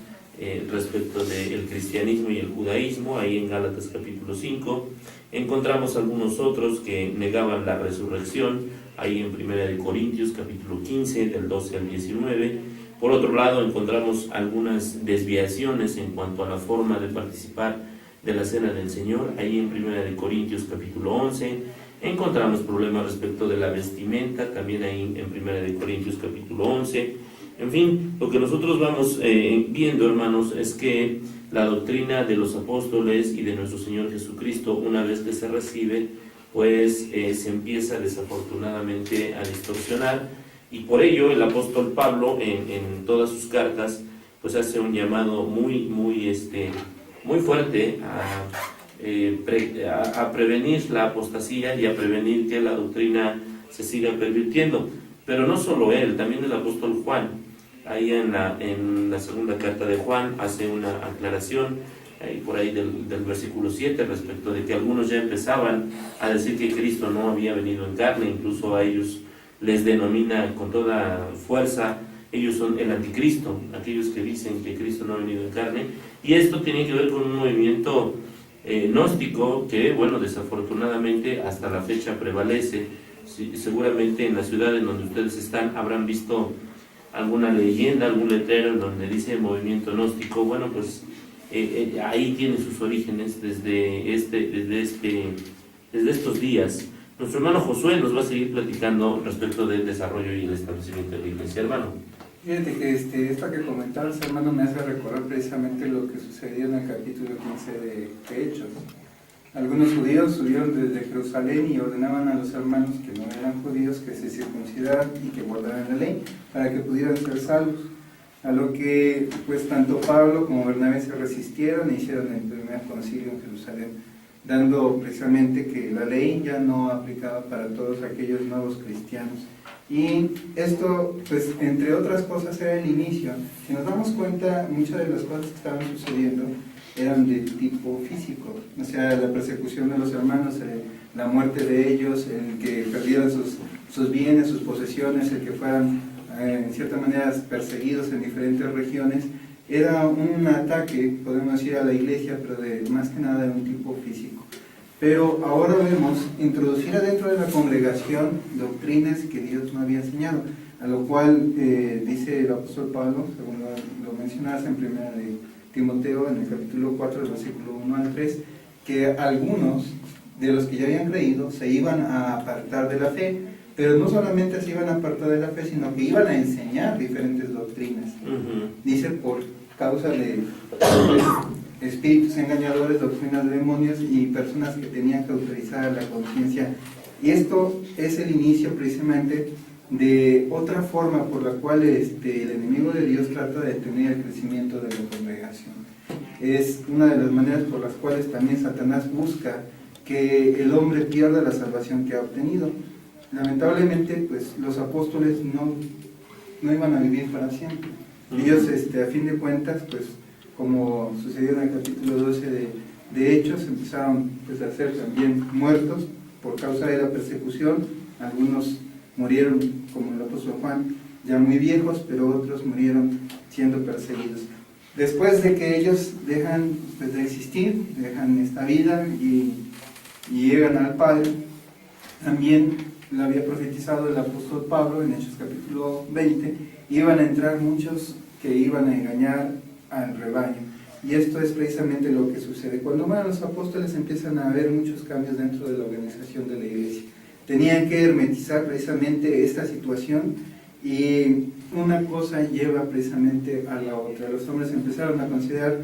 respecto del cristianismo y el judaísmo, ahí en Gálatas capítulo 5. Encontramos algunos otros que negaban la resurrección, ahí en 1 Corintios capítulo 15, del 12 al 19. Por otro lado, encontramos algunas desviaciones en cuanto a la forma de participar de la cena del Señor, ahí en 1 Corintios capítulo 11. Encontramos problemas respecto de la vestimenta, también ahí en 1 Corintios capítulo 11. En fin, lo que nosotros vamos viendo, hermanos, es que la doctrina de los apóstoles y de nuestro Señor Jesucristo, una vez que se recibe, pues se empieza desafortunadamente a distorsionar, y por ello el apóstol Pablo en todas sus cartas pues hace un llamado muy fuerte a prevenir la apostasía y a prevenir que la doctrina se siga pervirtiendo. Pero no solo él, también el apóstol Juan. ahí en la segunda carta de Juan hace una aclaración, por ahí del versículo 7, respecto de que algunos ya empezaban a decir que Cristo no había venido en carne, incluso a ellos les denomina con toda fuerza, ellos son el anticristo, aquellos que dicen que Cristo no ha venido en carne, y esto tiene que ver con un movimiento gnóstico que, bueno, desafortunadamente hasta la fecha prevalece. Seguramente en la ciudad en donde ustedes están habrán visto alguna leyenda, algún letrero en donde dice movimiento gnóstico. Bueno, pues ahí tiene sus orígenes desde estos días. Nuestro hermano Josué nos va a seguir platicando respecto del desarrollo y el establecimiento de la iglesia, hermano. Fíjate que esto que comentabas, hermano, me hace recordar precisamente lo que sucedió en el capítulo 15 de Hechos. Algunos judíos subieron desde Jerusalén y ordenaban a los hermanos que no eran judíos que se circuncidaran y que guardaran la ley para que pudieran ser salvos. A lo que pues tanto Pablo como Bernabé se resistieron e hicieron el primer concilio en Jerusalén, dando precisamente que la ley ya no aplicaba para todos aquellos nuevos cristianos. Y esto, pues entre otras cosas, era el inicio. Si nos damos cuenta, muchas de las cosas que estaban sucediendo eran de tipo físico, o sea, la persecución de los hermanos, la muerte de ellos, el que perdieran sus bienes, sus posesiones, el que fueran en cierta manera perseguidos en diferentes regiones, era un ataque, podemos decir, a la iglesia, pero más que nada de un tipo físico. Pero ahora vemos introducir adentro de la congregación doctrinas que Dios no había enseñado, a lo cual dice el apóstol Pablo, según lo mencionas en primera de Timoteo, en el capítulo 4, del versículo 1 al 3, que algunos de los que ya habían creído se iban a apartar de la fe, pero no solamente se iban a apartar de la fe, sino que iban a enseñar diferentes doctrinas. Dice, por causa de espíritus engañadores, doctrinas de demonios y personas que tenían que autorizar la conciencia. Y esto es el inicio precisamente de otra forma por la cual el enemigo de Dios trata de detener el crecimiento de la congregación. Es una de las maneras por las cuales también Satanás busca que el hombre pierda la salvación que ha obtenido. Lamentablemente, pues los apóstoles no iban a vivir para siempre. Ellos, a fin de cuentas, pues como sucedió en el capítulo 12 de Hechos, empezaron pues, a ser también muertos por causa de la persecución. Algunos murieron, como el apóstol Juan, ya muy viejos, pero otros murieron siendo perseguidos. Después de que ellos dejan pues, de existir, dejan esta vida y llegan al Padre, también lo había profetizado el apóstol Pablo en Hechos capítulo 20, iban a entrar muchos que iban a engañar al rebaño. Y esto es precisamente lo que sucede. Cuando van los apóstoles empiezan a haber muchos cambios dentro de la organización de la iglesia. Tenían que hermetizar precisamente esta situación y una cosa lleva precisamente a la otra. Los hombres empezaron a considerar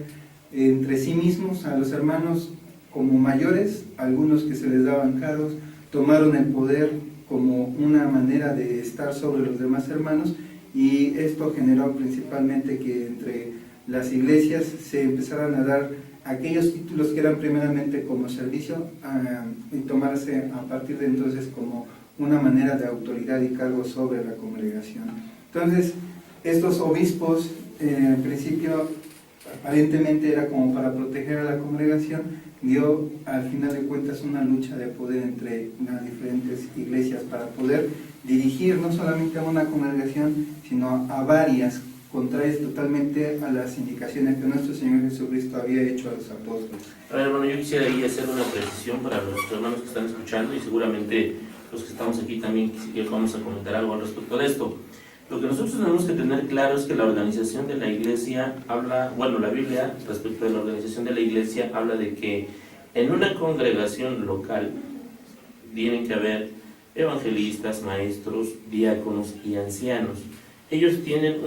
entre sí mismos a los hermanos como mayores, algunos que se les daban cargos, tomaron el poder como una manera de estar sobre los demás hermanos, y esto generó principalmente que entre las iglesias se empezaran a dar aquellos títulos que eran primeramente como servicio y tomarse a partir de entonces como una manera de autoridad y cargo sobre la congregación. Entonces, estos obispos en principio aparentemente era como para proteger a la congregación, dio al final de cuentas una lucha de poder entre las diferentes iglesias para poder dirigir no solamente a una congregación, sino a varias, contrarias totalmente a las indicaciones que nuestro Señor Jesucristo había hecho a los apóstoles. A ver, hermano, yo quisiera ahí hacer una precisión para los hermanos que están escuchando y seguramente los que estamos aquí también vamos a comentar algo al respecto de esto. Lo que nosotros tenemos que tener claro es que la organización de la iglesia la Biblia respecto de la organización de la iglesia habla de que en una congregación local tienen que haber evangelistas, maestros, diáconos y ancianos. Ellos tienen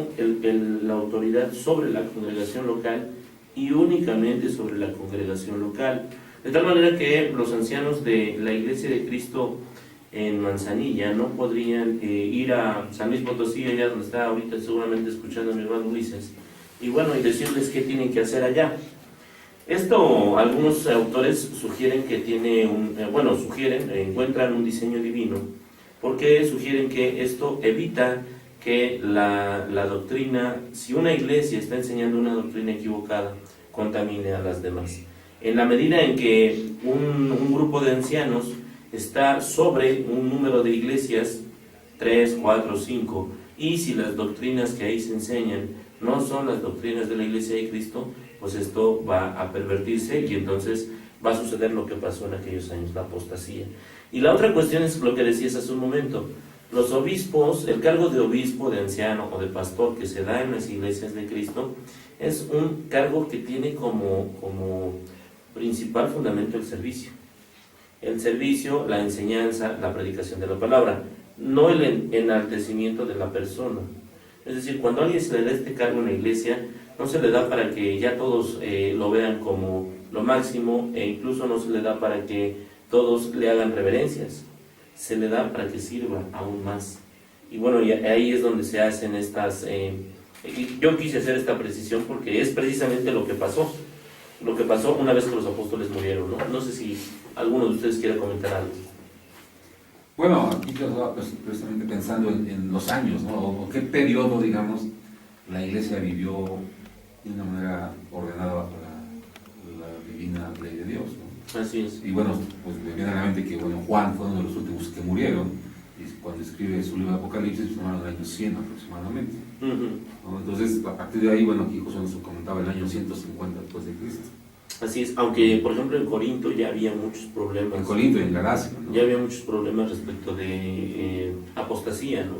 la autoridad sobre la congregación local y únicamente sobre la congregación local. De tal manera que los ancianos de la Iglesia de Cristo en Manzanilla no podrían ir a San Luis Potosí, allá donde está ahorita seguramente escuchando a mi hermano Ulises, y decirles qué tienen que hacer allá. Esto algunos autores sugieren que encuentran un diseño divino, porque sugieren que esto evita que la doctrina, si una iglesia está enseñando una doctrina equivocada, contamine a las demás. En la medida en que un grupo de ancianos está sobre un número de iglesias, 3, 4, 5, y si las doctrinas que ahí se enseñan no son las doctrinas de la Iglesia de Cristo, pues esto va a pervertirse y entonces va a suceder lo que pasó en aquellos años, la apostasía. Y la otra cuestión es lo que decías hace un momento. Los obispos, el cargo de obispo, de anciano o de pastor que se da en las iglesias de Cristo, es un cargo que tiene como principal fundamento el servicio. El servicio, la enseñanza, la predicación de la palabra, no el enaltecimiento de la persona. Es decir, cuando a alguien se le da este cargo en la iglesia, no se le da para que ya todos lo vean como lo máximo, e incluso no se le da para que todos le hagan reverencias. Se le da para que sirva aún más. Y bueno, y ahí es donde se hacen estas... yo quise hacer esta precisión porque es precisamente lo que pasó una vez que los apóstoles murieron, ¿no? No sé si alguno de ustedes quiere comentar algo. Bueno, aquí yo estaba precisamente pensando en los años, ¿no? O qué periodo, digamos, la iglesia vivió de una manera ordenada bajo la divina ley de Dios, ¿no? Así es. Y bueno, pues me viene a la mente que bueno, Juan fue uno de los últimos que murieron, y cuando escribe su libro de Apocalipsis, pues, en el año 100 aproximadamente. ¿No? Entonces, a partir de ahí, bueno, aquí José nos comentaba el año 150 después de Cristo. Así es, aunque por ejemplo en Corinto ya había muchos problemas. En Corinto y en Galacia, ¿no? Ya había muchos problemas respecto de apostasía, ¿no?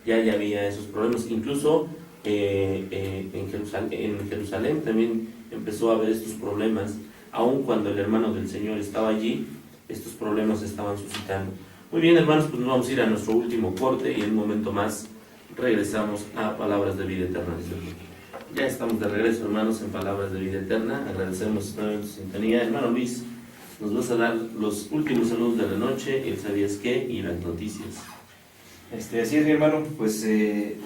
Ya había esos problemas. Incluso en Jerusalén también empezó a haber estos problemas. Aun cuando el hermano del Señor estaba allí, estos problemas se estaban suscitando. Muy bien, hermanos, pues nos vamos a ir a nuestro último corte y en un momento más regresamos a Palabras de Vida Eterna. Ya estamos de regreso, hermanos, en Palabras de Vida Eterna. Agradecemos nuevamente su sintonía. Hermano Luis, nos vas a dar los últimos saludos de la noche, el sabías qué y las noticias. Así es, mi hermano. Pues de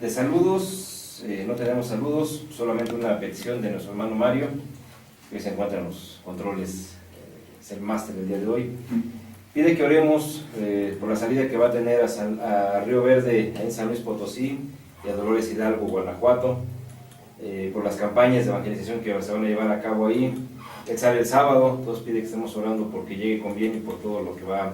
saludos, no tenemos saludos, solamente una petición de nuestro hermano Mario, que se encuentra en los controles, es el máster del día de hoy. Pide que oremos por la salida que va a tener a Río Verde, en San Luis Potosí, y a Dolores Hidalgo, Guanajuato, por las campañas de evangelización que se van a llevar a cabo ahí. Él sale el sábado, entonces pide que estemos orando porque llegue con bien y por todo lo que va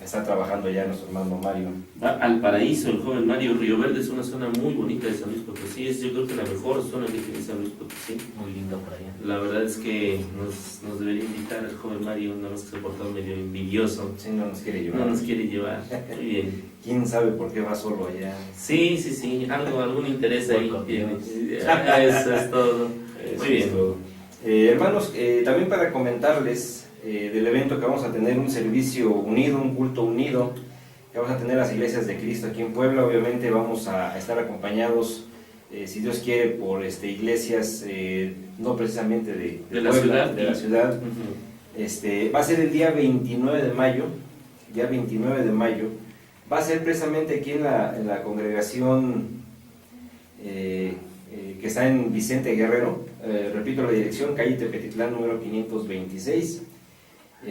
a estar trabajando ya nuestro hermano Mario. Va al Paraíso, el joven Mario. Río Verde es una zona muy bonita de San Luis Potosí, es yo creo que la mejor zona que tiene San Luis Potosí. Muy lindo por allá. La verdad es que nos debería invitar el joven Mario, nada más que se ha portado medio envidioso. Sí, no nos quiere llevar. No nos quiere llevar, muy bien. ¿Quién sabe por qué va solo allá? Sí, algún interés ahí Por tiene. Dios. Eso es todo. Muy bien. Hermanos, también para comentarles del evento que vamos a tener, un servicio unido, un culto unido, que vamos a tener las iglesias de Cristo aquí en Puebla. Obviamente vamos a estar acompañados, si Dios quiere, por iglesias no precisamente de la Puebla, ciudad. de la ciudad. Ujú. Va a ser el día 29 de mayo, va a ser precisamente aquí en la congregación que está en Vicente Guerrero. Repito la dirección, calle Tepetitlán número 526.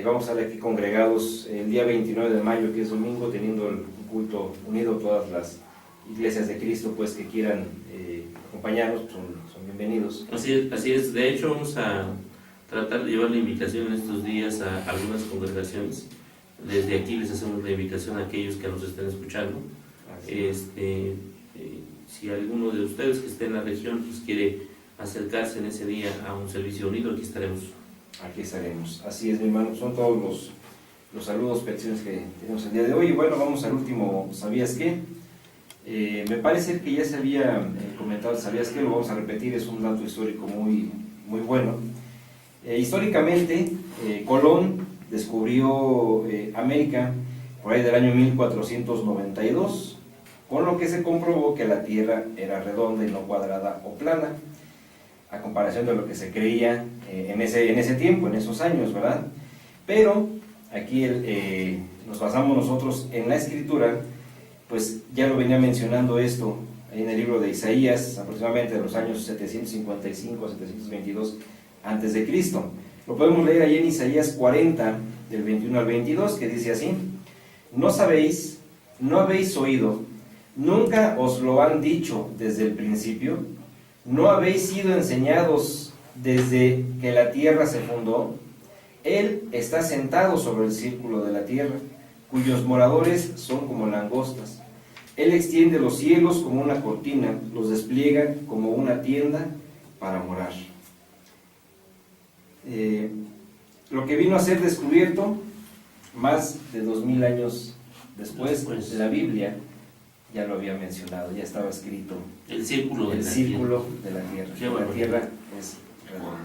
Vamos a estar aquí congregados el día 29 de mayo, que es domingo, teniendo el culto unido. Todas las iglesias de Cristo pues que quieran acompañarnos son bienvenidos. Así es. De hecho, vamos a tratar de llevar la invitación en estos días a algunas congregaciones. Desde aquí les hacemos la invitación a aquellos que nos estén escuchando. Si alguno de ustedes que esté en la región pues quiere acercarse en ese día a un servicio unido, aquí estaremos. Aquí estaremos. Así es, mi hermano. Son todos los saludos, peticiones que tenemos el día de hoy. Y bueno, vamos al último ¿sabías qué? Me parece que ya se había comentado ¿sabías qué? Lo vamos a repetir, es un dato histórico muy, muy bueno. Históricamente, Colón descubrió América por ahí del año 1492, con lo que se comprobó que la Tierra era redonda y no cuadrada o plana, a comparación de lo que se creía en ese tiempo, en esos años, ¿verdad? Pero aquí nos basamos nosotros en la Escritura, pues ya lo venía mencionando esto en el libro de Isaías, aproximadamente de los años 755 a 722 antes de Cristo. Lo podemos leer ahí en Isaías 40, del 21 al 22, que dice así: No sabéis, no habéis oído, ¿Nunca os lo han dicho desde el principio? ¿No habéis sido enseñados desde que la tierra se fundó? Él está sentado sobre el círculo de la tierra, cuyos moradores son como langostas. Él extiende los cielos como una cortina, los despliega como una tienda para morar. Lo que vino a ser descubierto más de 2000 años después de la Biblia, ya lo había mencionado, ya estaba escrito. El círculo de la tierra. Qué La bueno. tierra es redonda.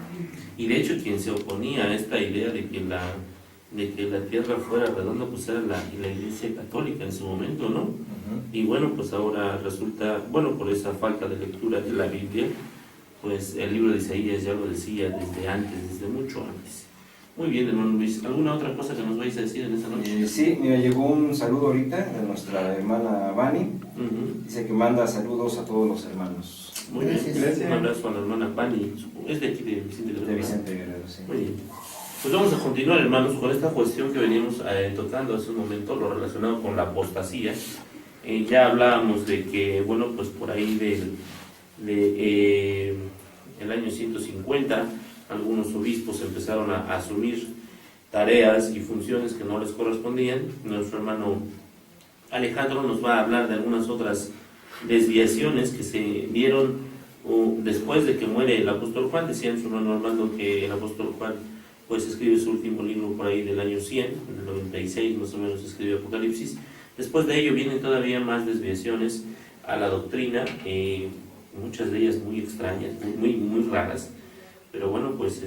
Y de hecho quien se oponía a esta idea de que la tierra fuera redonda, pues era la Iglesia Católica en su momento, ¿no? Y bueno, pues ahora resulta, bueno, por esa falta de lectura de la Biblia, pues el libro de Isaías ya lo decía desde antes, desde mucho antes. Muy bien, hermano Luis. ¿Alguna otra cosa que nos vais a decir en esta noche? Sí, mira, llegó un saludo ahorita de nuestra hermana Vani. Ujú. Dice que manda saludos a todos los hermanos. Muy bien, Gracias. un abrazo a la hermana Pani, es de aquí de Vicente Guerrero. De Vicente Guerrero, sí. Muy bien. Pues vamos a continuar, hermanos, con esta cuestión que veníamos tocando hace un momento, lo relacionado con la apostasía. Ya hablábamos de que, bueno, pues por ahí el año 150, algunos obispos empezaron a asumir tareas y funciones que no les correspondían. Nuestro hermano Alejandro nos va a hablar de algunas otras desviaciones que se dieron después de que muere el apóstol Juan. Decía en su hermano Armando que el apóstol Juan pues escribe su último libro por ahí del año 100, en el 96 más o menos escribió Apocalipsis. Después de ello vienen todavía más desviaciones a la doctrina, muchas de ellas muy extrañas, muy raras. Pero bueno, pues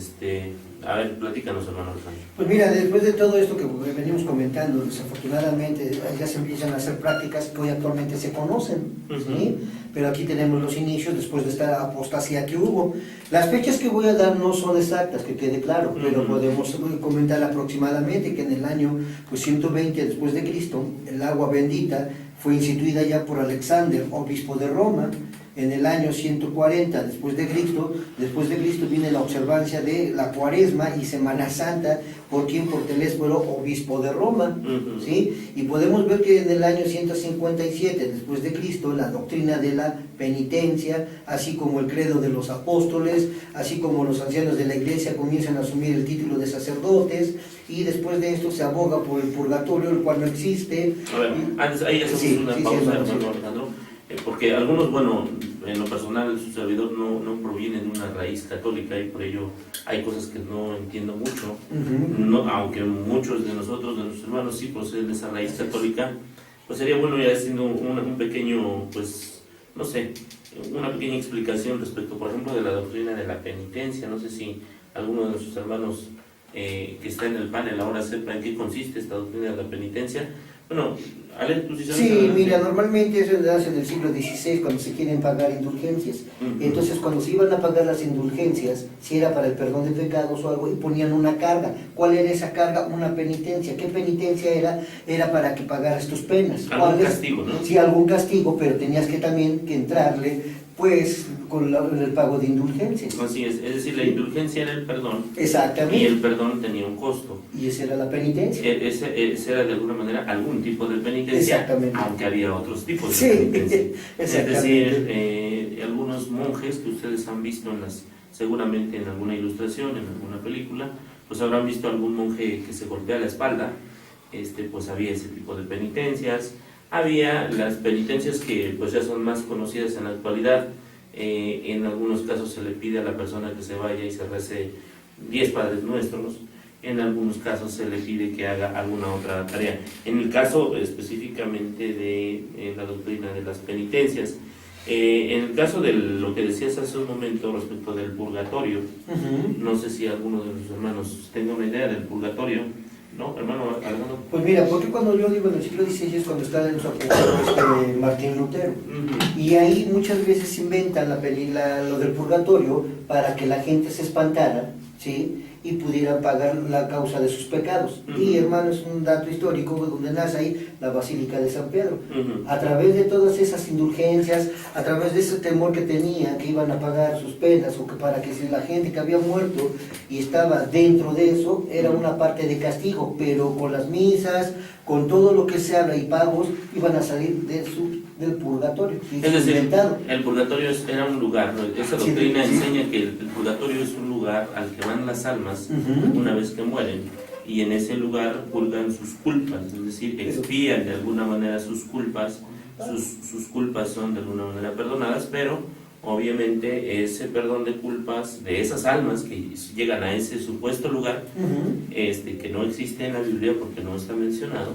a ver, platícanos, hermano Alejandro. Pues mira, después de todo esto que venimos comentando, desafortunadamente ya se empiezan a hacer prácticas que hoy actualmente se conocen, ¿sí? Pero aquí tenemos los inicios después de esta apostasía que hubo. Las fechas que voy a dar no son exactas, que quede claro, pero podemos comentar aproximadamente que en el año 120 después de Cristo, el agua bendita fue instituida ya por Alexander, obispo de Roma. En el año 140 después de Cristo viene la observancia de la Cuaresma y Semana Santa, por Telésforo, obispo de Roma, ¿sí? Y podemos ver que en el año 157 después de Cristo, la doctrina de la penitencia, así como el credo de los apóstoles, así como los ancianos de la iglesia comienzan a asumir el título de sacerdotes, y después de esto se aboga por el purgatorio, el cual no existe. A ver, antes ahí hacemos una pausa, hermano Alejandro. Porque algunos, bueno, en lo personal, su servidor no proviene de una raíz católica y por ello hay cosas que no entiendo mucho. No, aunque muchos de nosotros, de nuestros hermanos, sí proceden de esa raíz católica, pues sería bueno ya haciendo un pequeño, pues, no sé, una pequeña explicación respecto, por ejemplo, de la doctrina de la penitencia. No sé si alguno de nuestros hermanos que está en el panel ahora sepa en qué consiste esta doctrina de la penitencia. Bueno, Ale, ¿tú sí sabes? Sí, mira, normalmente eso se hace en el siglo XVI cuando se quieren pagar indulgencias. Entonces, cuando se iban a pagar las indulgencias, si era para el perdón de pecados o algo, y ponían una carga. ¿Cuál era esa carga? Una penitencia. ¿Qué penitencia era? Era para que pagaras tus penas. Algún castigo, ¿no? Sí, algún castigo, pero tenías que también entrarle, pues, con el pago de indulgencias. Así es decir, la indulgencia era el perdón. Exactamente. Y el perdón tenía un costo. Y esa era la penitencia. Ese era de alguna manera algún tipo de penitencia, Exactamente. aunque había otros tipos Sí, de penitencia. Es exactamente. decir, algunos monjes que ustedes han visto seguramente en alguna ilustración, en alguna película, pues habrán visto algún monje que se golpea la espalda. Pues había ese tipo de penitencias. Había las penitencias que pues ya son más conocidas en la actualidad. En algunos casos se le pide a la persona que se vaya y se rece 10 Padres Nuestros. En algunos casos se le pide que haga alguna otra tarea. En el caso específicamente de la doctrina de las penitencias, en el caso de lo que decías hace un momento respecto del purgatorio, no sé si alguno de los hermanos tenga una idea del purgatorio. ¿No, hermano Alejandro? Pues mira, porque cuando yo digo en el siglo XVI es cuando está en su apogeo Martín Lutero. Y ahí muchas veces se inventa lo del purgatorio para que la gente se espantara, ¿sí? Y pudiera pagar la causa de sus pecados. Y hermano, es un dato histórico donde nace ahí la Basílica de San Pedro. A través de todas esas indulgencias, a través de ese temor que tenía, que iban a pagar sus penas, o que para que si la gente que había muerto y estaba dentro de eso, era una parte de castigo, pero con las misas, con todo lo que se habla y pagos, iban a salir de su del purgatorio. Es decir, inventado. el purgatorio era un lugar, ¿no? Esa Sí, doctrina sí. enseña que el purgatorio es un lugar al que van las almas Ujú. una vez que mueren, y en ese lugar purgan sus culpas, es decir, expían de alguna manera sus culpas, sus culpas son de alguna manera perdonadas, pero obviamente ese perdón de culpas de esas almas que llegan a ese supuesto lugar, Ujú. que no existe en la Biblia porque no está mencionado,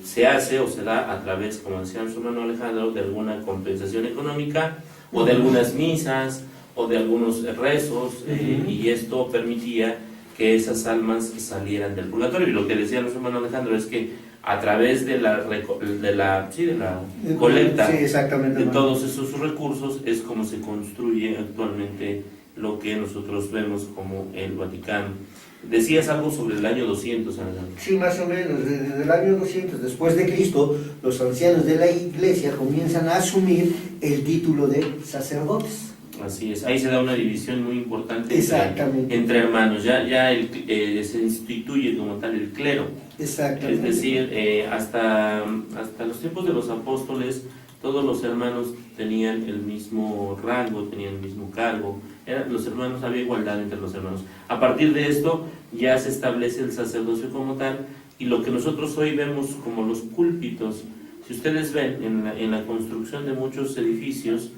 se hace o se da a través, como decía nuestro hermano Alejandro, de alguna compensación económica o de algunas misas o de algunos rezos, y esto permitía que esas almas salieran del purgatorio. Y lo que decía nuestro hermano Alejandro es que a través de la colecta Sí, exactamente, de hermano. todos esos recursos es como se construye actualmente lo que nosotros vemos como el Vaticano. Decías algo sobre el año 200, Alejandro. Sí, más o menos, desde el año 200 después de Cristo, los ancianos de la iglesia comienzan a asumir el título de sacerdotes. Así es, ahí se da una división muy importante Exactamente. entre hermanos, ya se instituye como tal el clero, Exactamente. es decir, hasta los tiempos de los apóstoles, todos los hermanos tenían el mismo rango, tenían el mismo cargo, los hermanos, había igualdad entre los hermanos. A partir de esto ya se establece el sacerdocio como tal, y lo que nosotros hoy vemos como los púlpitos, si ustedes ven en la construcción de muchos edificios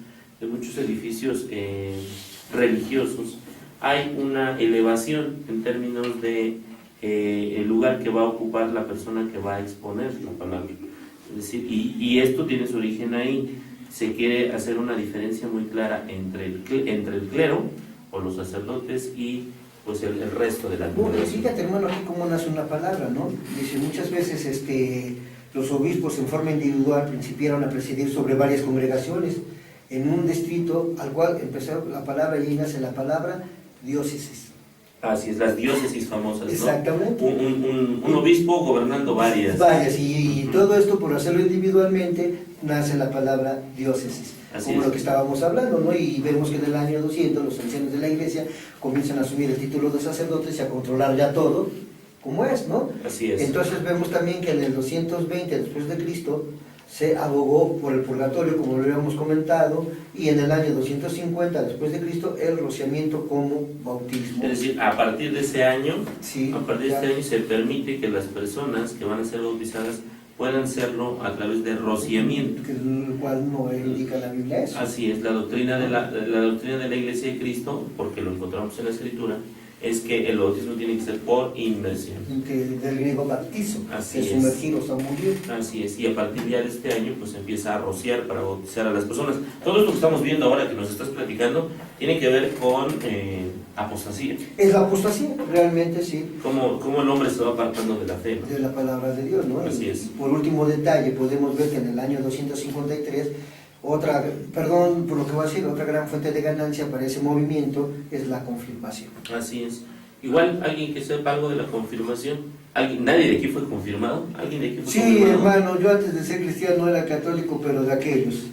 religiosos, hay una elevación en términos de el lugar que va a ocupar la persona que va a exponer la palabra. Es decir, y esto tiene su origen ahí. Se quiere hacer una diferencia muy clara entre el clero o los sacerdotes y pues el resto de la Bueno, congregación. fíjate, hermano, aquí cómo nace una palabra, ¿no? Dice, muchas veces los obispos en forma individual principiaron a presidir sobre varias congregaciones en un distrito al cual empezó la palabra y ahí nace la palabra diócesis. Así es, las diócesis famosas, ¿no? Exactamente. Un obispo gobernando varias. Varias, y todo esto por hacerlo individualmente nace la palabra diócesis, Así como es. lo que estábamos hablando, ¿no? Y vemos que en el año 200 los ancianos de la iglesia comienzan a asumir el título de sacerdotes y a controlar ya todo, como es, ¿no? Así es. Entonces vemos también que en el 220 después de Cristo se abogó por el purgatorio, como lo habíamos comentado, y en el año 250 después de Cristo el rociamiento como bautismo. Es decir, a partir de ese año, Sí, a partir de ya. este año se permite que las personas que van a ser bautizadas puedan serlo a través de rociamiento. Que el cual no indica la Biblia eso. Así es, la doctrina de la Iglesia de Cristo, porque lo encontramos en la Escritura, es que el bautismo tiene que ser por inmersión. Del griego baptizo, Así que es. sumergiros a morir. Así es, y a partir ya de este año pues empieza a rociar para bautizar a las personas. Todo esto que estamos viendo ahora, que nos estás platicando, tiene que ver con apostasía. Es la apostasía, realmente sí, Cómo el hombre se va apartando de la fe, ¿no? de la palabra de Dios, ¿no? Así Y es. por último detalle, podemos ver que en el año 253, perdón por lo que voy a decir, otra gran fuente de ganancia para ese movimiento es la confirmación. Así es. Igual, alguien que sepa algo de la confirmación. ¿Nadie de aquí fue confirmado? ¿Alguien de aquí fue Sí, confirmado? hermano, yo antes de ser cristiano era católico, pero de aquellos.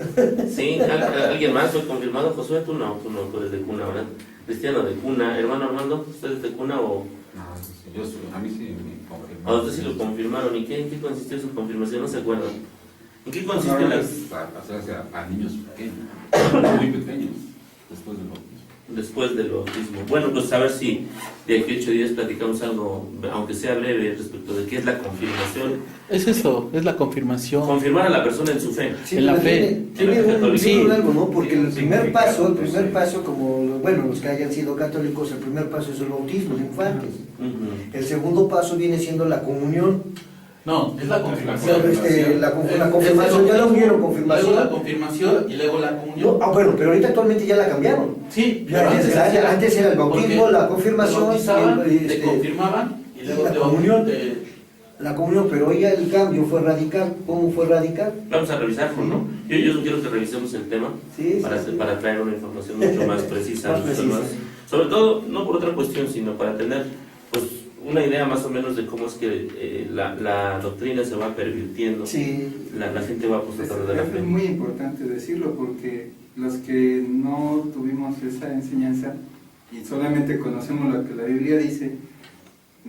Sí, ¿alguien más fue confirmado? Josué, tú no, tú eres de cuna, ¿verdad? Cristiano de cuna. Hermano Armando, ¿usted es de cuna o...? No, sí, a mí sí me A confirmaron. usted sí lo confirmaron. ¿Y en qué consistió su confirmación? ¿No se acuerdan? ¿En qué consistió No, la...? a niños pequeños, muy pequeños, después del bautismo. Después del bautismo. Bueno, pues a ver si de aquí a 8 días platicamos algo, aunque sea breve, respecto de qué es la confirmación. Es eso, es la confirmación. Confirmar a la persona en su fe. En la pero fe. tiene En la fe católica. tiene algo, ¿no? Porque el Sí, primer significado, paso, como, bueno, los que hayan sido católicos, el primer paso es el bautismo de infantes. Ujú. El segundo paso viene siendo la comunión. No, es la confirmación. La confirmación, ya la unieron, confirmación. Luego la confirmación y luego la comunión. Bueno, pero ahorita actualmente ya la cambiaron. Sí, Ya, pero antes era el bautismo, porque la confirmación, te bautizaban, y te confirmaban y luego la te comunión. te- la comunión, pero hoy ya el cambio fue radical. ¿Cómo fue radical? Vamos a revisarlo, ¿no? Yo quiero que revisemos el tema Sí, para, sí. para traer una información mucho más precisa. Más mucho precisa. más- sobre todo, no por otra cuestión, sino para tener pues una idea más o menos de cómo es que la doctrina se va pervirtiendo. Sí. La gente va apostatando de la fe. Es muy importante decirlo porque los que no tuvimos esa enseñanza y solamente conocemos lo que la Biblia dice,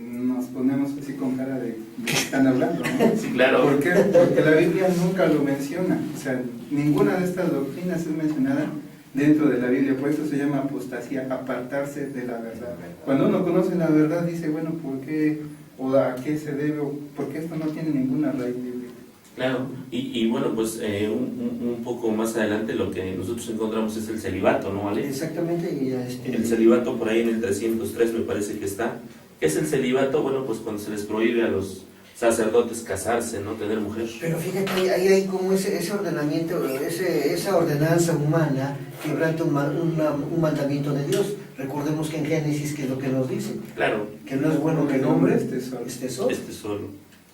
nos ponemos así con cara de qué están hablando, ¿no? Sí, claro. ¿Por qué? Porque la Biblia nunca lo menciona, o sea, ninguna de estas doctrinas es mencionada dentro de la Biblia, por eso se llama apostasía, apartarse de la verdad. Cuando uno conoce la verdad dice, bueno, ¿por qué? ¿O a qué se debe? ¿O por qué esto no tiene ninguna raíz bíblica? Claro, y bueno, pues un poco más adelante lo que nosotros encontramos es el celibato, ¿no, Ale? Exactamente. Y El celibato por ahí en el 303 me parece que está. ¿Qué es el celibato? Bueno, pues cuando se les prohíbe a los sacerdotes casarse, ¿no? Tener mujer. Pero fíjate, ahí hay como ese ordenamiento, esa ordenanza humana quebranta un mandamiento de Dios. Recordemos que en Génesis, ¿qué es lo que nos dice? Claro, Que no es bueno que el hombre esté solo. esté solo. este solo.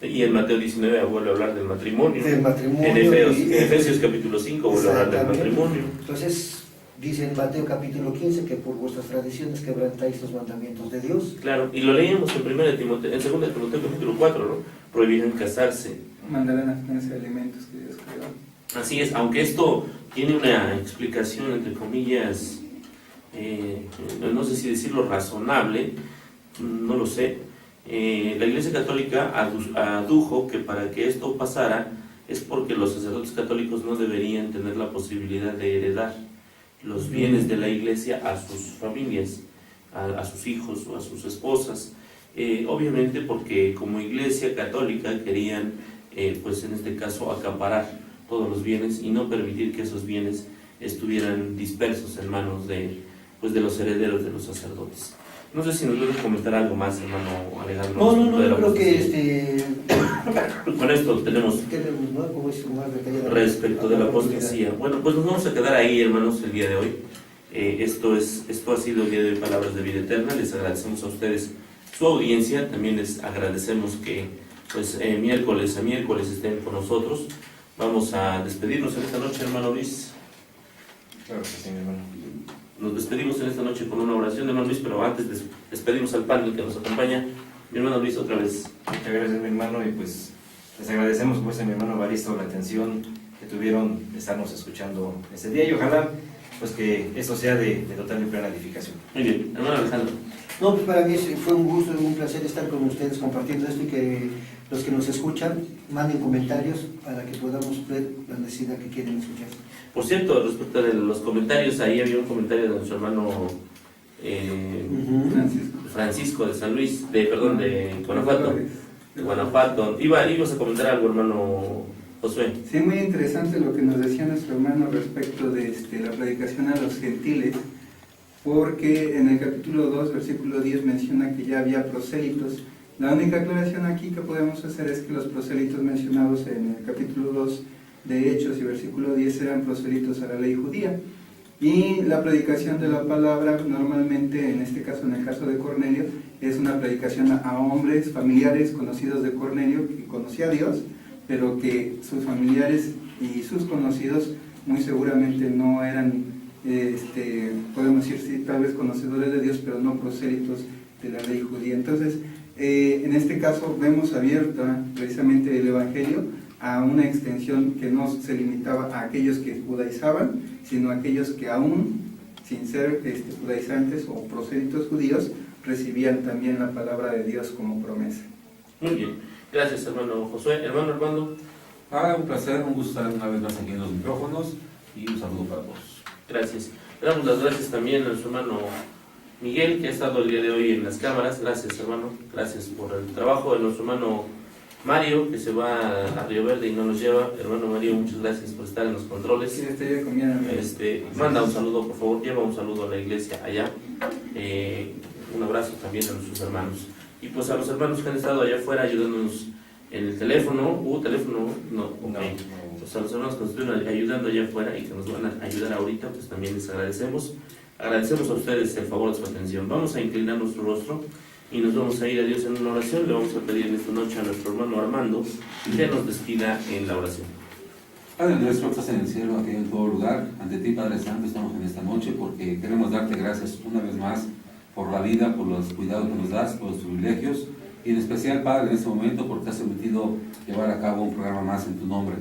Y en Mateo 19 vuelve a hablar del matrimonio. Del matrimonio. En Efesios capítulo 5 vuelve a hablar del Exactamente. matrimonio. Entonces, dice en Mateo capítulo 15 que por vuestras tradiciones quebrantáis los mandamientos de Dios. Claro, y lo leímos en 2 Timoteo capítulo 4, ¿no? Prohibirán casarse. Mandarán a Francia alimentos que Dios creó. Así es, aunque esto tiene una explicación, entre comillas, no sé si decirlo razonable, no lo sé. La Iglesia Católica adujo que para que esto pasara es porque los sacerdotes católicos no deberían tener la posibilidad de heredar los bienes de la Iglesia a sus familias, a sus hijos o a sus esposas. Obviamente porque como Iglesia Católica querían, pues en este caso, acaparar todos los bienes y no permitir que esos bienes estuvieran dispersos en manos de los herederos de los sacerdotes. No sé si nos puedes comentar algo más, hermano Alejandro. No, yo creo que Con esto tenemos ¿no? Como es más detallado respecto de la apostasía. Bueno, pues nos vamos a quedar ahí, hermanos, el día de hoy. Esto ha sido el día de hoy, Palabras de Vida Eterna. Les agradecemos a ustedes su audiencia. También les agradecemos que pues miércoles a miércoles estén con nosotros. Vamos a despedirnos en esta noche, hermano Luis. Claro que sí, mi hermano. Nos despedimos en esta noche con una oración, hermano Luis, pero antes despedimos al panel que nos acompaña. Mi hermano Luis, otra vez. Muchas gracias, mi hermano, y pues les agradecemos pues a mi hermano Baristo la atención que tuvieron de estarnos escuchando este día, y ojalá pues que esto sea de total y plena edificación. Muy bien, hermano Alejandro. No, pues para mí fue un gusto y un placer estar con ustedes compartiendo esto y que los que nos escuchan manden comentarios para que podamos ver la necesidad que quieren escuchar. Por cierto, respecto de los comentarios, ahí había un comentario de nuestro hermano Francisco de San Luis, de Guanajuato. De Guanajuato. Ibas a comentar algo, hermano Josué. Sí, muy interesante lo que nos decía nuestro hermano respecto de la predicación a los gentiles, porque en el capítulo 2, versículo 10 menciona que ya había prosélitos. La única aclaración aquí que podemos hacer es que los prosélitos mencionados en el capítulo 2 de Hechos y versículo 10 eran prosélitos a la ley judía. Y la predicación de la palabra normalmente, en este caso, en el caso de Cornelio, es una predicación a hombres, familiares, conocidos de Cornelio, que conocía a Dios, pero que sus familiares y sus conocidos muy seguramente no eran, podemos decir, sí, tal vez conocedores de Dios, pero no prosélitos de la ley judía. Entonces, en este caso vemos abierta precisamente el Evangelio a una extensión que no se limitaba a aquellos que judaizaban, sino a aquellos que aún, sin ser judaizantes o prosélitos judíos, recibían también la palabra de Dios como promesa. Muy bien, gracias, hermano Josué. Hermano Armando. Un placer, un gusto estar una vez más aquí en los micrófonos y un saludo para todos. Gracias. Le damos las gracias también a nuestro hermano Miguel, que ha estado el día de hoy en las cámaras. Gracias, hermano. Gracias por el trabajo de nuestro hermano Mario, que se va a Río Verde y no nos lleva. Hermano Mario, muchas gracias por estar en los controles. Sí, ya comía. Manda un saludo, por favor, lleva un saludo a la iglesia allá. Un abrazo también a nuestros hermanos. Y pues a los hermanos que han estado allá afuera ayudándonos en el teléfono. No. Pues a los hermanos que nos estuvieron ayudando allá afuera y que nos van a ayudar ahorita, pues también les agradecemos. Agradecemos a ustedes el favor de su atención. Vamos a inclinar nuestro rostro y nos vamos a ir a Dios en una oración. Le vamos a pedir en esta noche a nuestro hermano Armando que nos despida en la oración. Padre nuestro que estás en el cielo, aquí en todo lugar, ante ti, Padre Santo, estamos en esta noche porque queremos darte gracias una vez más por la vida, por los cuidados que nos das, por los privilegios, y en especial, Padre, en este momento porque has permitido llevar a cabo un programa más en tu nombre.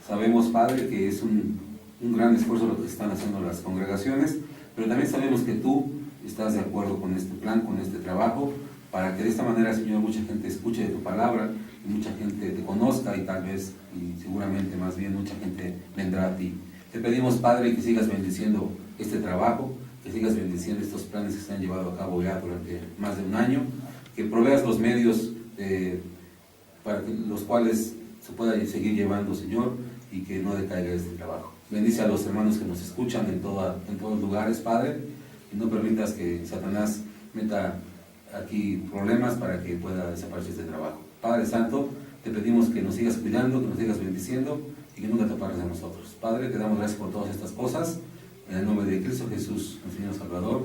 Sabemos, Padre, que es un gran esfuerzo lo que están haciendo las congregaciones, pero también sabemos que tú estás de acuerdo con este plan, con este trabajo, para que de esta manera, Señor, mucha gente escuche de tu palabra y mucha gente te conozca y tal vez, y seguramente más bien, mucha gente vendrá a ti. Te pedimos, Padre, que sigas bendiciendo este trabajo, que sigas bendiciendo estos planes que se han llevado a cabo ya durante más de un año, que proveas los medios para que, los cuales se pueda seguir llevando, Señor, y que no decaiga este trabajo. Bendice a los hermanos que nos escuchan en todos lugares, Padre, y no permitas que Satanás meta aquí problemas para que pueda desaparecer este trabajo. Padre Santo, te pedimos que nos sigas cuidando, que nos sigas bendiciendo y que nunca te apartes de nosotros. Padre, te damos gracias por todas estas cosas. En el nombre de Cristo Jesús, nuestro Señor Salvador.